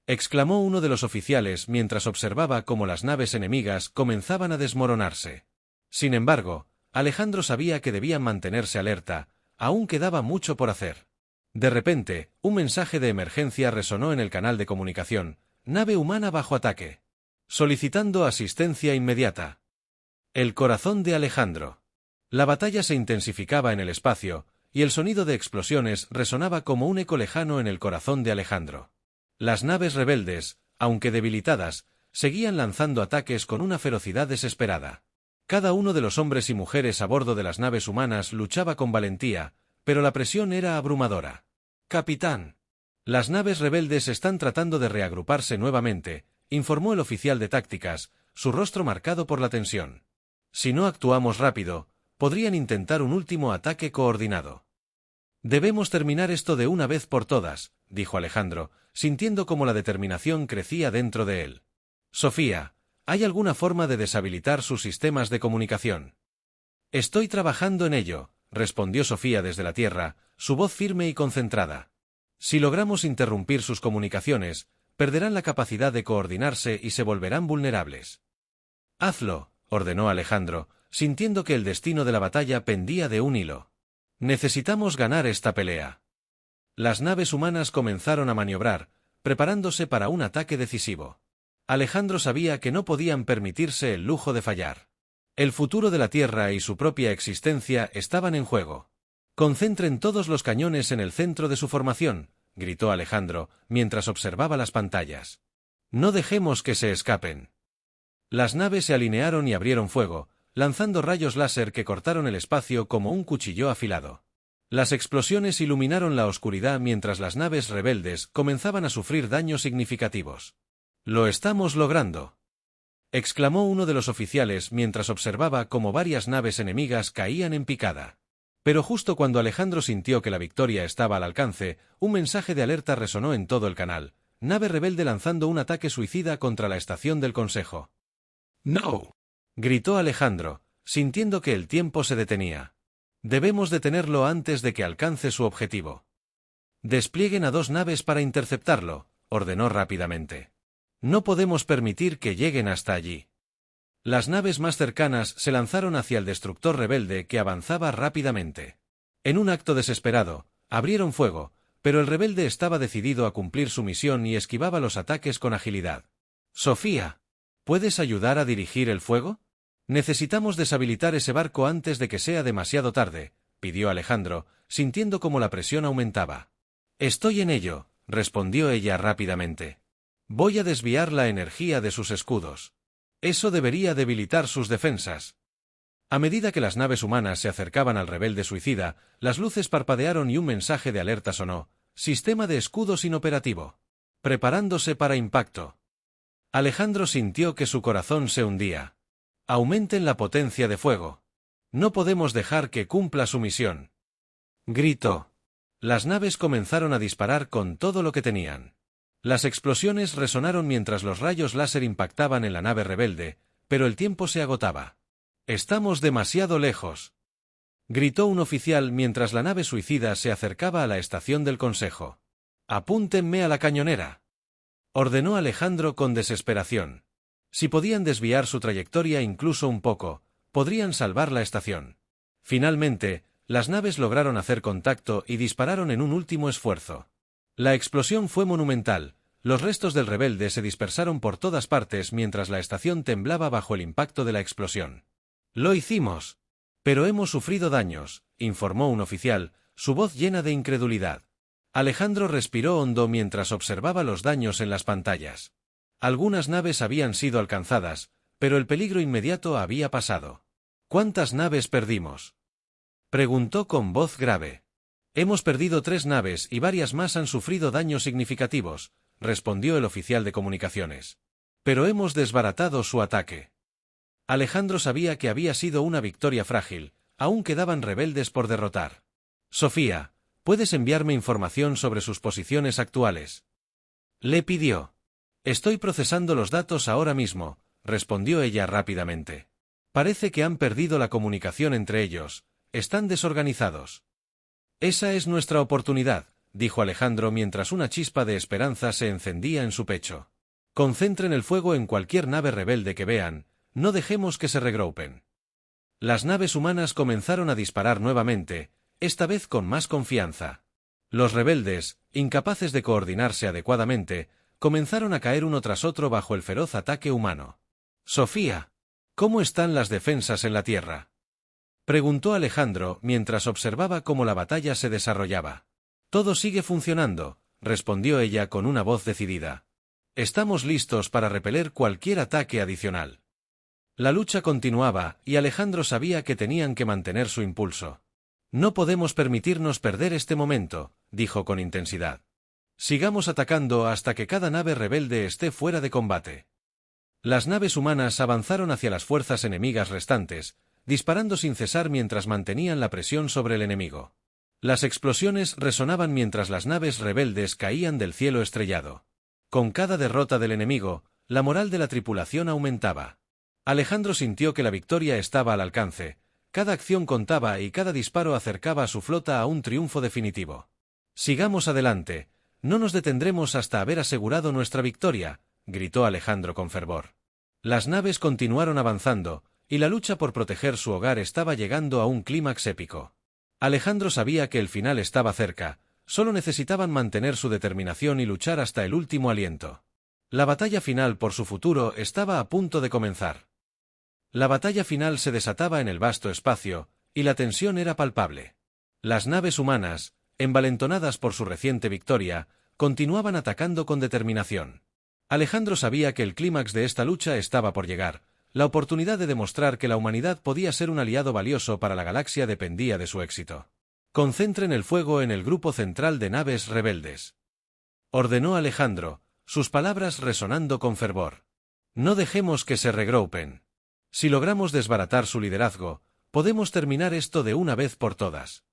exclamó uno de los oficiales mientras observaba cómo las naves enemigas comenzaban a desmoronarse. Sin embargo, Alejandro sabía que debían mantenerse alerta, aún quedaba mucho por hacer. De repente, un mensaje de emergencia resonó en el canal de comunicación: «Nave humana bajo ataque. Solicitando asistencia inmediata». El corazón de Alejandro. La batalla se intensificaba en el espacio, y el sonido de explosiones resonaba como un eco lejano en el corazón de Alejandro. Las naves rebeldes, aunque debilitadas, seguían lanzando ataques con una ferocidad desesperada. Cada uno de los hombres y mujeres a bordo de las naves humanas luchaba con valentía, pero la presión era abrumadora. «Capitán, las naves rebeldes están tratando de reagruparse nuevamente», informó el oficial de tácticas, su rostro marcado por la tensión. «Si no actuamos rápido, podrían intentar un último ataque coordinado». Debemos terminar esto de una vez por todas, dijo Alejandro, sintiendo cómo la determinación crecía dentro de él. Sofía, ¿hay alguna forma de deshabilitar sus sistemas de comunicación? Estoy trabajando en ello, respondió Sofía desde la Tierra, su voz firme y concentrada. Si logramos interrumpir sus comunicaciones, perderán la capacidad de coordinarse y se volverán vulnerables. Hazlo, ordenó Alejandro, sintiendo que el destino de la batalla pendía de un hilo. Necesitamos ganar esta pelea. Las naves humanas comenzaron a maniobrar, preparándose para un ataque decisivo. Alejandro sabía que no podían permitirse el lujo de fallar. El futuro de la Tierra y su propia existencia estaban en juego. Concentren todos los cañones en el centro de su formación, gritó Alejandro, mientras observaba las pantallas. No dejemos que se escapen. Las naves se alinearon y abrieron fuego, lanzando rayos láser que cortaron el espacio como un cuchillo afilado. Las explosiones iluminaron la oscuridad mientras las naves rebeldes comenzaban a sufrir daños significativos. «¡Lo estamos logrando!», exclamó uno de los oficiales mientras observaba cómo varias naves enemigas caían en picada. Pero justo cuando Alejandro sintió que la victoria estaba al alcance, un mensaje de alerta resonó en todo el canal. Nave rebelde lanzando un ataque suicida contra la estación del Consejo. «¡No!», gritó Alejandro, sintiendo que el tiempo se detenía. «Debemos detenerlo antes de que alcance su objetivo». «Desplieguen a 2 naves para interceptarlo», ordenó rápidamente. «No podemos permitir que lleguen hasta allí». Las naves más cercanas se lanzaron hacia el destructor rebelde que avanzaba rápidamente. En un acto desesperado, abrieron fuego, pero el rebelde estaba decidido a cumplir su misión y esquivaba los ataques con agilidad. «Sofía, ¿puedes ayudar a dirigir el fuego? Necesitamos deshabilitar ese barco antes de que sea demasiado tarde», pidió Alejandro, sintiendo cómo la presión aumentaba. «Estoy en ello», respondió ella rápidamente. «Voy a desviar la energía de sus escudos. Eso debería debilitar sus defensas». A medida que las naves humanas se acercaban al rebelde suicida, las luces parpadearon y un mensaje de alerta sonó. «Sistema de escudos inoperativo. Preparándose para impacto». Alejandro sintió que su corazón se hundía. «Aumenten la potencia de fuego. No podemos dejar que cumpla su misión», gritó. Las naves comenzaron a disparar con todo lo que tenían. Las explosiones resonaron mientras los rayos láser impactaban en la nave rebelde, pero el tiempo se agotaba. «Estamos demasiado lejos», gritó un oficial mientras la nave suicida se acercaba a la estación del Consejo. «Apúntenme a la cañonera», ordenó Alejandro con desesperación. Si podían desviar su trayectoria incluso un poco, podrían salvar la estación. Finalmente, las naves lograron hacer contacto y dispararon en un último esfuerzo. La explosión fue monumental, los restos del rebelde se dispersaron por todas partes mientras la estación temblaba bajo el impacto de la explosión. «Lo hicimos. Pero hemos sufrido daños», informó un oficial, su voz llena de incredulidad. Alejandro respiró hondo mientras observaba los daños en las pantallas. Algunas naves habían sido alcanzadas, pero el peligro inmediato había pasado. «¿Cuántas naves perdimos?», preguntó con voz grave. «Hemos perdido 3 naves y varias más han sufrido daños significativos», respondió el oficial de comunicaciones. «Pero hemos desbaratado su ataque». Alejandro sabía que había sido una victoria frágil, aún quedaban rebeldes por derrotar. «Sofía, ¿puedes enviarme información sobre sus posiciones actuales?», le pidió. «Estoy procesando los datos ahora mismo», respondió ella rápidamente. «Parece que han perdido la comunicación entre ellos, están desorganizados». «Esa es nuestra oportunidad», dijo Alejandro mientras una chispa de esperanza se encendía en su pecho. «Concentren el fuego en cualquier nave rebelde que vean, no dejemos que se regroupen». Las naves humanas comenzaron a disparar nuevamente, esta vez con más confianza. Los rebeldes, incapaces de coordinarse adecuadamente, comenzaron a caer uno tras otro bajo el feroz ataque humano. «Sofía, ¿cómo están las defensas en la Tierra?», preguntó Alejandro mientras observaba cómo la batalla se desarrollaba. «Todo sigue funcionando», respondió ella con una voz decidida. «Estamos listos para repeler cualquier ataque adicional». La lucha continuaba, y Alejandro sabía que tenían que mantener su impulso. «No podemos permitirnos perder este momento», dijo con intensidad. «Sigamos atacando hasta que cada nave rebelde esté fuera de combate». Las naves humanas avanzaron hacia las fuerzas enemigas restantes, disparando sin cesar mientras mantenían la presión sobre el enemigo. Las explosiones resonaban mientras las naves rebeldes caían del cielo estrellado. Con cada derrota del enemigo, la moral de la tripulación aumentaba. Alejandro sintió que la victoria estaba al alcance, cada acción contaba y cada disparo acercaba a su flota a un triunfo definitivo. «Sigamos adelante, no nos detendremos hasta haber asegurado nuestra victoria», gritó Alejandro con fervor. Las naves continuaron avanzando, y la lucha por proteger su hogar estaba llegando a un clímax épico. Alejandro sabía que el final estaba cerca, solo necesitaban mantener su determinación y luchar hasta el último aliento. La batalla final por su futuro estaba a punto de comenzar. La batalla final se desataba en el vasto espacio, y la tensión era palpable. Las naves humanas, envalentonadas por su reciente victoria, continuaban atacando con determinación. Alejandro sabía que el clímax de esta lucha estaba por llegar. La oportunidad de demostrar que la humanidad podía ser un aliado valioso para la galaxia dependía de su éxito. «Concentren el fuego en el grupo central de naves rebeldes», ordenó Alejandro, sus palabras resonando con fervor. «No dejemos que se regrupen. Si logramos desbaratar su liderazgo, podemos terminar esto de una vez por todas».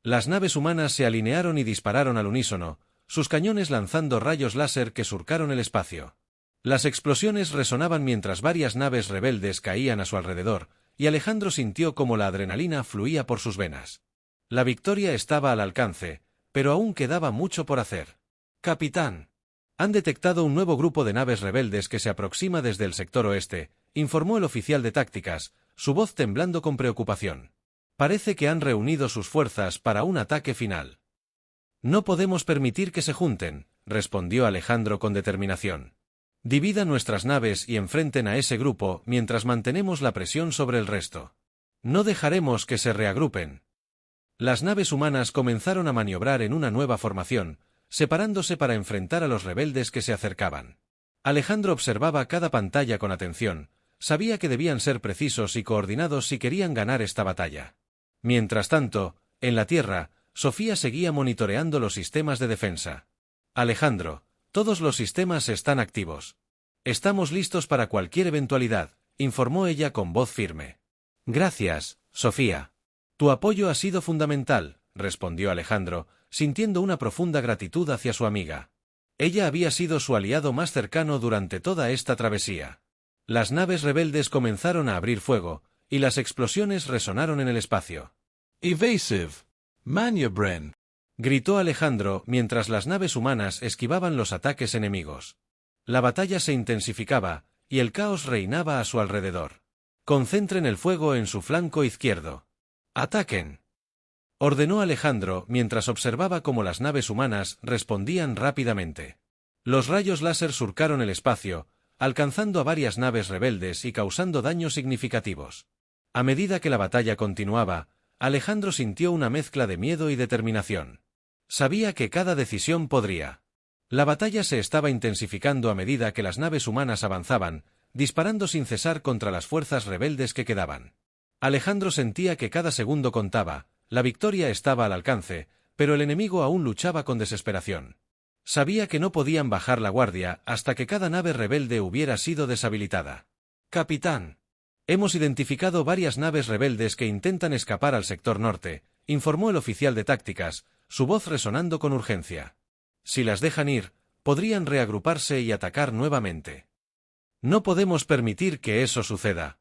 Las naves humanas se alinearon y dispararon al unísono, sus cañones lanzando rayos láser que surcaron el espacio. Las explosiones resonaban mientras varias naves rebeldes caían a su alrededor, y Alejandro sintió como la adrenalina fluía por sus venas. La victoria estaba al alcance, pero aún quedaba mucho por hacer. «Capitán, han detectado un nuevo grupo de naves rebeldes que se aproxima desde el sector oeste», informó el oficial de tácticas, su voz temblando con preocupación. «Parece que han reunido sus fuerzas para un ataque final». «No podemos permitir que se junten», respondió Alejandro con determinación. «Dividan nuestras naves y enfrenten a ese grupo mientras mantenemos la presión sobre el resto. No dejaremos que se reagrupen». Las naves humanas comenzaron a maniobrar en una nueva formación, separándose para enfrentar a los rebeldes que se acercaban. Alejandro observaba cada pantalla con atención, sabía que debían ser precisos y coordinados si querían ganar esta batalla. Mientras tanto, en la Tierra, Sofía seguía monitoreando los sistemas de defensa. «Alejandro, todos los sistemas están activos. Estamos listos para cualquier eventualidad», informó ella con voz firme. «Gracias, Sofía. Tu apoyo ha sido fundamental», respondió Alejandro, sintiendo una profunda gratitud hacia su amiga. Ella había sido su aliado más cercano durante toda esta travesía. Las naves rebeldes comenzaron a abrir fuego, y las explosiones resonaron en el espacio. «Evasive. Maniobren», gritó Alejandro mientras las naves humanas esquivaban los ataques enemigos. La batalla se intensificaba, y el caos reinaba a su alrededor. «Concentren el fuego en su flanco izquierdo. ¡Ataquen!», ordenó Alejandro mientras observaba cómo las naves humanas respondían rápidamente. Los rayos láser surcaron el espacio, alcanzando a varias naves rebeldes y causando daños significativos. A medida que la batalla continuaba, Alejandro sintió una mezcla de miedo y determinación. Sabía que cada decisión podría. La batalla se estaba intensificando a medida que las naves humanas avanzaban, disparando sin cesar contra las fuerzas rebeldes que quedaban. Alejandro sentía que cada segundo contaba, la victoria estaba al alcance, pero el enemigo aún luchaba con desesperación. Sabía que no podían bajar la guardia hasta que cada nave rebelde hubiera sido deshabilitada. «Capitán, hemos identificado varias naves rebeldes que intentan escapar al sector norte», informó el oficial de tácticas, su voz resonando con urgencia. «Si las dejan ir, podrían reagruparse y atacar nuevamente. No podemos permitir que eso suceda»,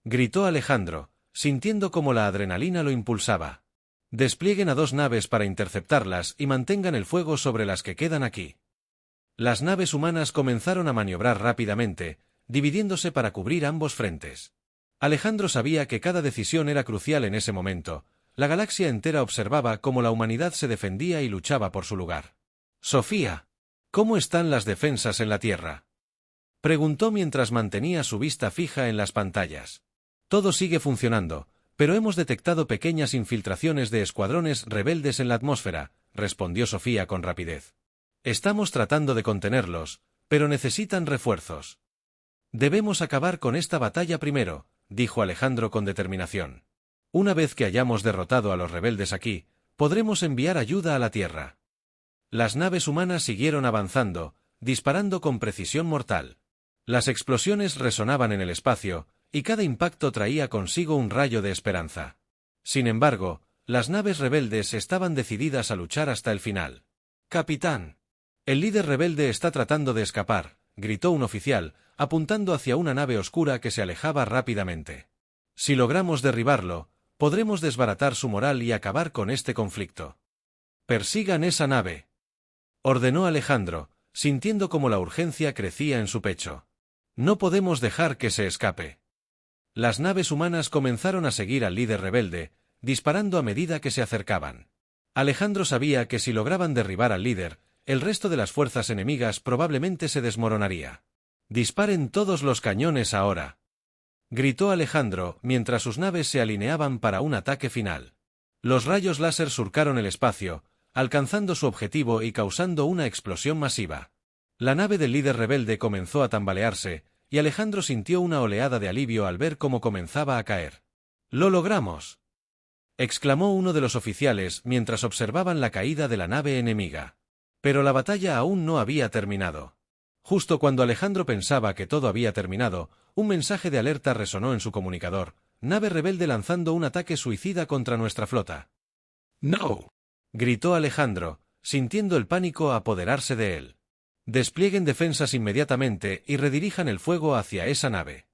gritó Alejandro, sintiendo como la adrenalina lo impulsaba. «Desplieguen a 2 naves para interceptarlas y mantengan el fuego sobre las que quedan aquí». Las naves humanas comenzaron a maniobrar rápidamente, dividiéndose para cubrir ambos frentes. Alejandro sabía que cada decisión era crucial en ese momento. La galaxia entera observaba cómo la humanidad se defendía y luchaba por su lugar. «Sofía, ¿cómo están las defensas en la Tierra?», preguntó mientras mantenía su vista fija en las pantallas. «Todo sigue funcionando, pero hemos detectado pequeñas infiltraciones de escuadrones rebeldes en la atmósfera», respondió Sofía con rapidez. «Estamos tratando de contenerlos, pero necesitan refuerzos». «Debemos acabar con esta batalla primero», dijo Alejandro con determinación. «Una vez que hayamos derrotado a los rebeldes aquí, podremos enviar ayuda a la Tierra». Las naves humanas siguieron avanzando, disparando con precisión mortal. Las explosiones resonaban en el espacio, y cada impacto traía consigo un rayo de esperanza. Sin embargo, las naves rebeldes estaban decididas a luchar hasta el final. «Capitán. El líder rebelde está tratando de escapar», gritó un oficial, apuntando hacia una nave oscura que se alejaba rápidamente. «Si logramos derribarlo, podremos desbaratar su moral y acabar con este conflicto». «Persigan esa nave», ordenó Alejandro, sintiendo como la urgencia crecía en su pecho. «No podemos dejar que se escape». Las naves humanas comenzaron a seguir al líder rebelde, disparando a medida que se acercaban. Alejandro sabía que si lograban derribar al líder, el resto de las fuerzas enemigas probablemente se desmoronaría. «Disparen todos los cañones ahora», gritó Alejandro mientras sus naves se alineaban para un ataque final. Los rayos láser surcaron el espacio, alcanzando su objetivo y causando una explosión masiva. La nave del líder rebelde comenzó a tambalearse, y Alejandro sintió una oleada de alivio al ver cómo comenzaba a caer. «¡Lo logramos!», exclamó uno de los oficiales mientras observaban la caída de la nave enemiga. Pero la batalla aún no había terminado. Justo cuando Alejandro pensaba que todo había terminado, un mensaje de alerta resonó en su comunicador: «Nave rebelde lanzando un ataque suicida contra nuestra flota». No. Gritó Alejandro, sintiendo el pánico apoderarse de él. «Desplieguen defensas inmediatamente y redirijan el fuego hacia esa nave».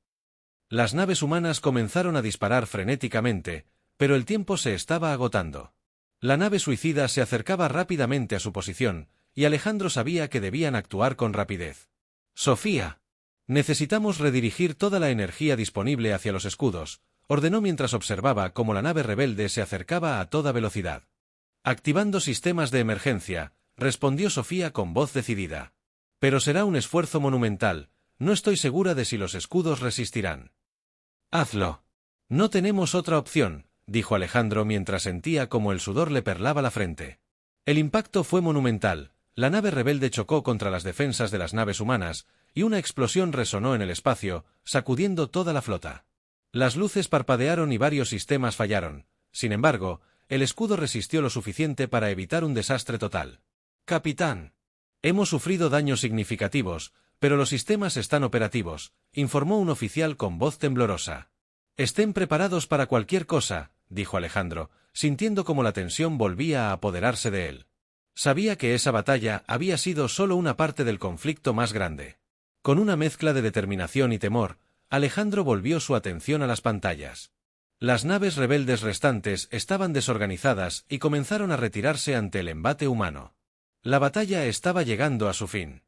Las naves humanas comenzaron a disparar frenéticamente, pero el tiempo se estaba agotando. La nave suicida se acercaba rápidamente a su posición, y Alejandro sabía que debían actuar con rapidez. «Sofía, necesitamos redirigir toda la energía disponible hacia los escudos», ordenó mientras observaba cómo la nave rebelde se acercaba a toda velocidad. «Activando sistemas de emergencia», respondió Sofía con voz decidida. «Pero será un esfuerzo monumental, no estoy segura de si los escudos resistirán». «Hazlo. No tenemos otra opción», dijo Alejandro mientras sentía como el sudor le perlaba la frente. El impacto fue monumental, la nave rebelde chocó contra las defensas de las naves humanas, y una explosión resonó en el espacio, sacudiendo toda la flota. Las luces parpadearon y varios sistemas fallaron. Sin embargo, el escudo resistió lo suficiente para evitar un desastre total. «Capitán, hemos sufrido daños significativos, pero los sistemas están operativos», informó un oficial con voz temblorosa. «Estén preparados para cualquier cosa», dijo Alejandro, sintiendo como la tensión volvía a apoderarse de él. Sabía que esa batalla había sido solo una parte del conflicto más grande. Con una mezcla de determinación y temor, Alejandro volvió su atención a las pantallas. Las naves rebeldes restantes estaban desorganizadas y comenzaron a retirarse ante el embate humano. La batalla estaba llegando a su fin.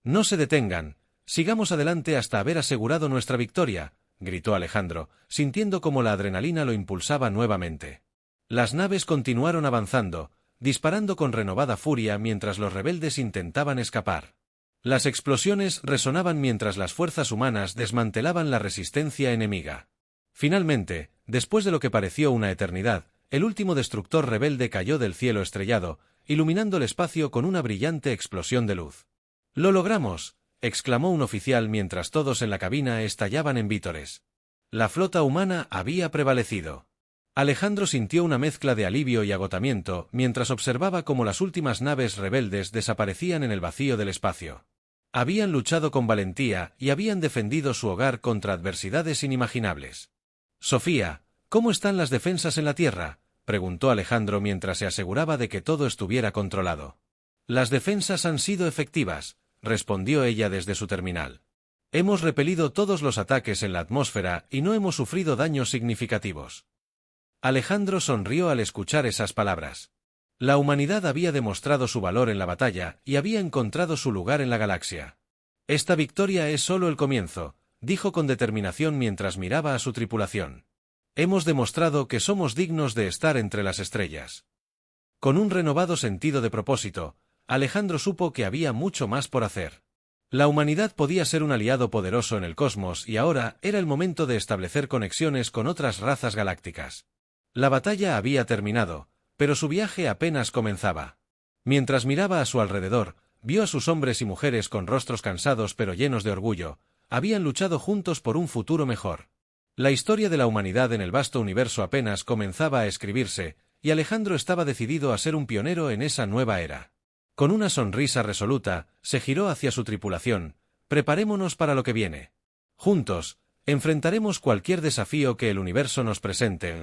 «No se detengan, sigamos adelante hasta haber asegurado nuestra victoria», gritó Alejandro, sintiendo como la adrenalina lo impulsaba nuevamente. Las naves continuaron avanzando, disparando con renovada furia mientras los rebeldes intentaban escapar. Las explosiones resonaban mientras las fuerzas humanas desmantelaban la resistencia enemiga. Finalmente, después de lo que pareció una eternidad, el último destructor rebelde cayó del cielo estrellado, iluminando el espacio con una brillante explosión de luz. «¡Lo logramos!», exclamó un oficial mientras todos en la cabina estallaban en vítores. La flota humana había prevalecido. Alejandro sintió una mezcla de alivio y agotamiento mientras observaba cómo las últimas naves rebeldes desaparecían en el vacío del espacio. Habían luchado con valentía y habían defendido su hogar contra adversidades inimaginables. «Sofía, ¿cómo están las defensas en la Tierra?», preguntó Alejandro mientras se aseguraba de que todo estuviera controlado. «Las defensas han sido efectivas», respondió ella desde su terminal. «Hemos repelido todos los ataques en la atmósfera y no hemos sufrido daños significativos». Alejandro sonrió al escuchar esas palabras. La humanidad había demostrado su valor en la batalla y había encontrado su lugar en la galaxia. «Esta victoria es solo el comienzo», dijo con determinación mientras miraba a su tripulación. «Hemos demostrado que somos dignos de estar entre las estrellas». Con un renovado sentido de propósito, Alejandro supo que había mucho más por hacer. La humanidad podía ser un aliado poderoso en el cosmos y ahora era el momento de establecer conexiones con otras razas galácticas. La batalla había terminado, pero su viaje apenas comenzaba. Mientras miraba a su alrededor, vio a sus hombres y mujeres con rostros cansados pero llenos de orgullo. Habían luchado juntos por un futuro mejor. La historia de la humanidad en el vasto universo apenas comenzaba a escribirse, y Alejandro estaba decidido a ser un pionero en esa nueva era. Con una sonrisa resoluta, se giró hacia su tripulación. «Preparémonos para lo que viene. Juntos, enfrentaremos cualquier desafío que el universo nos presente».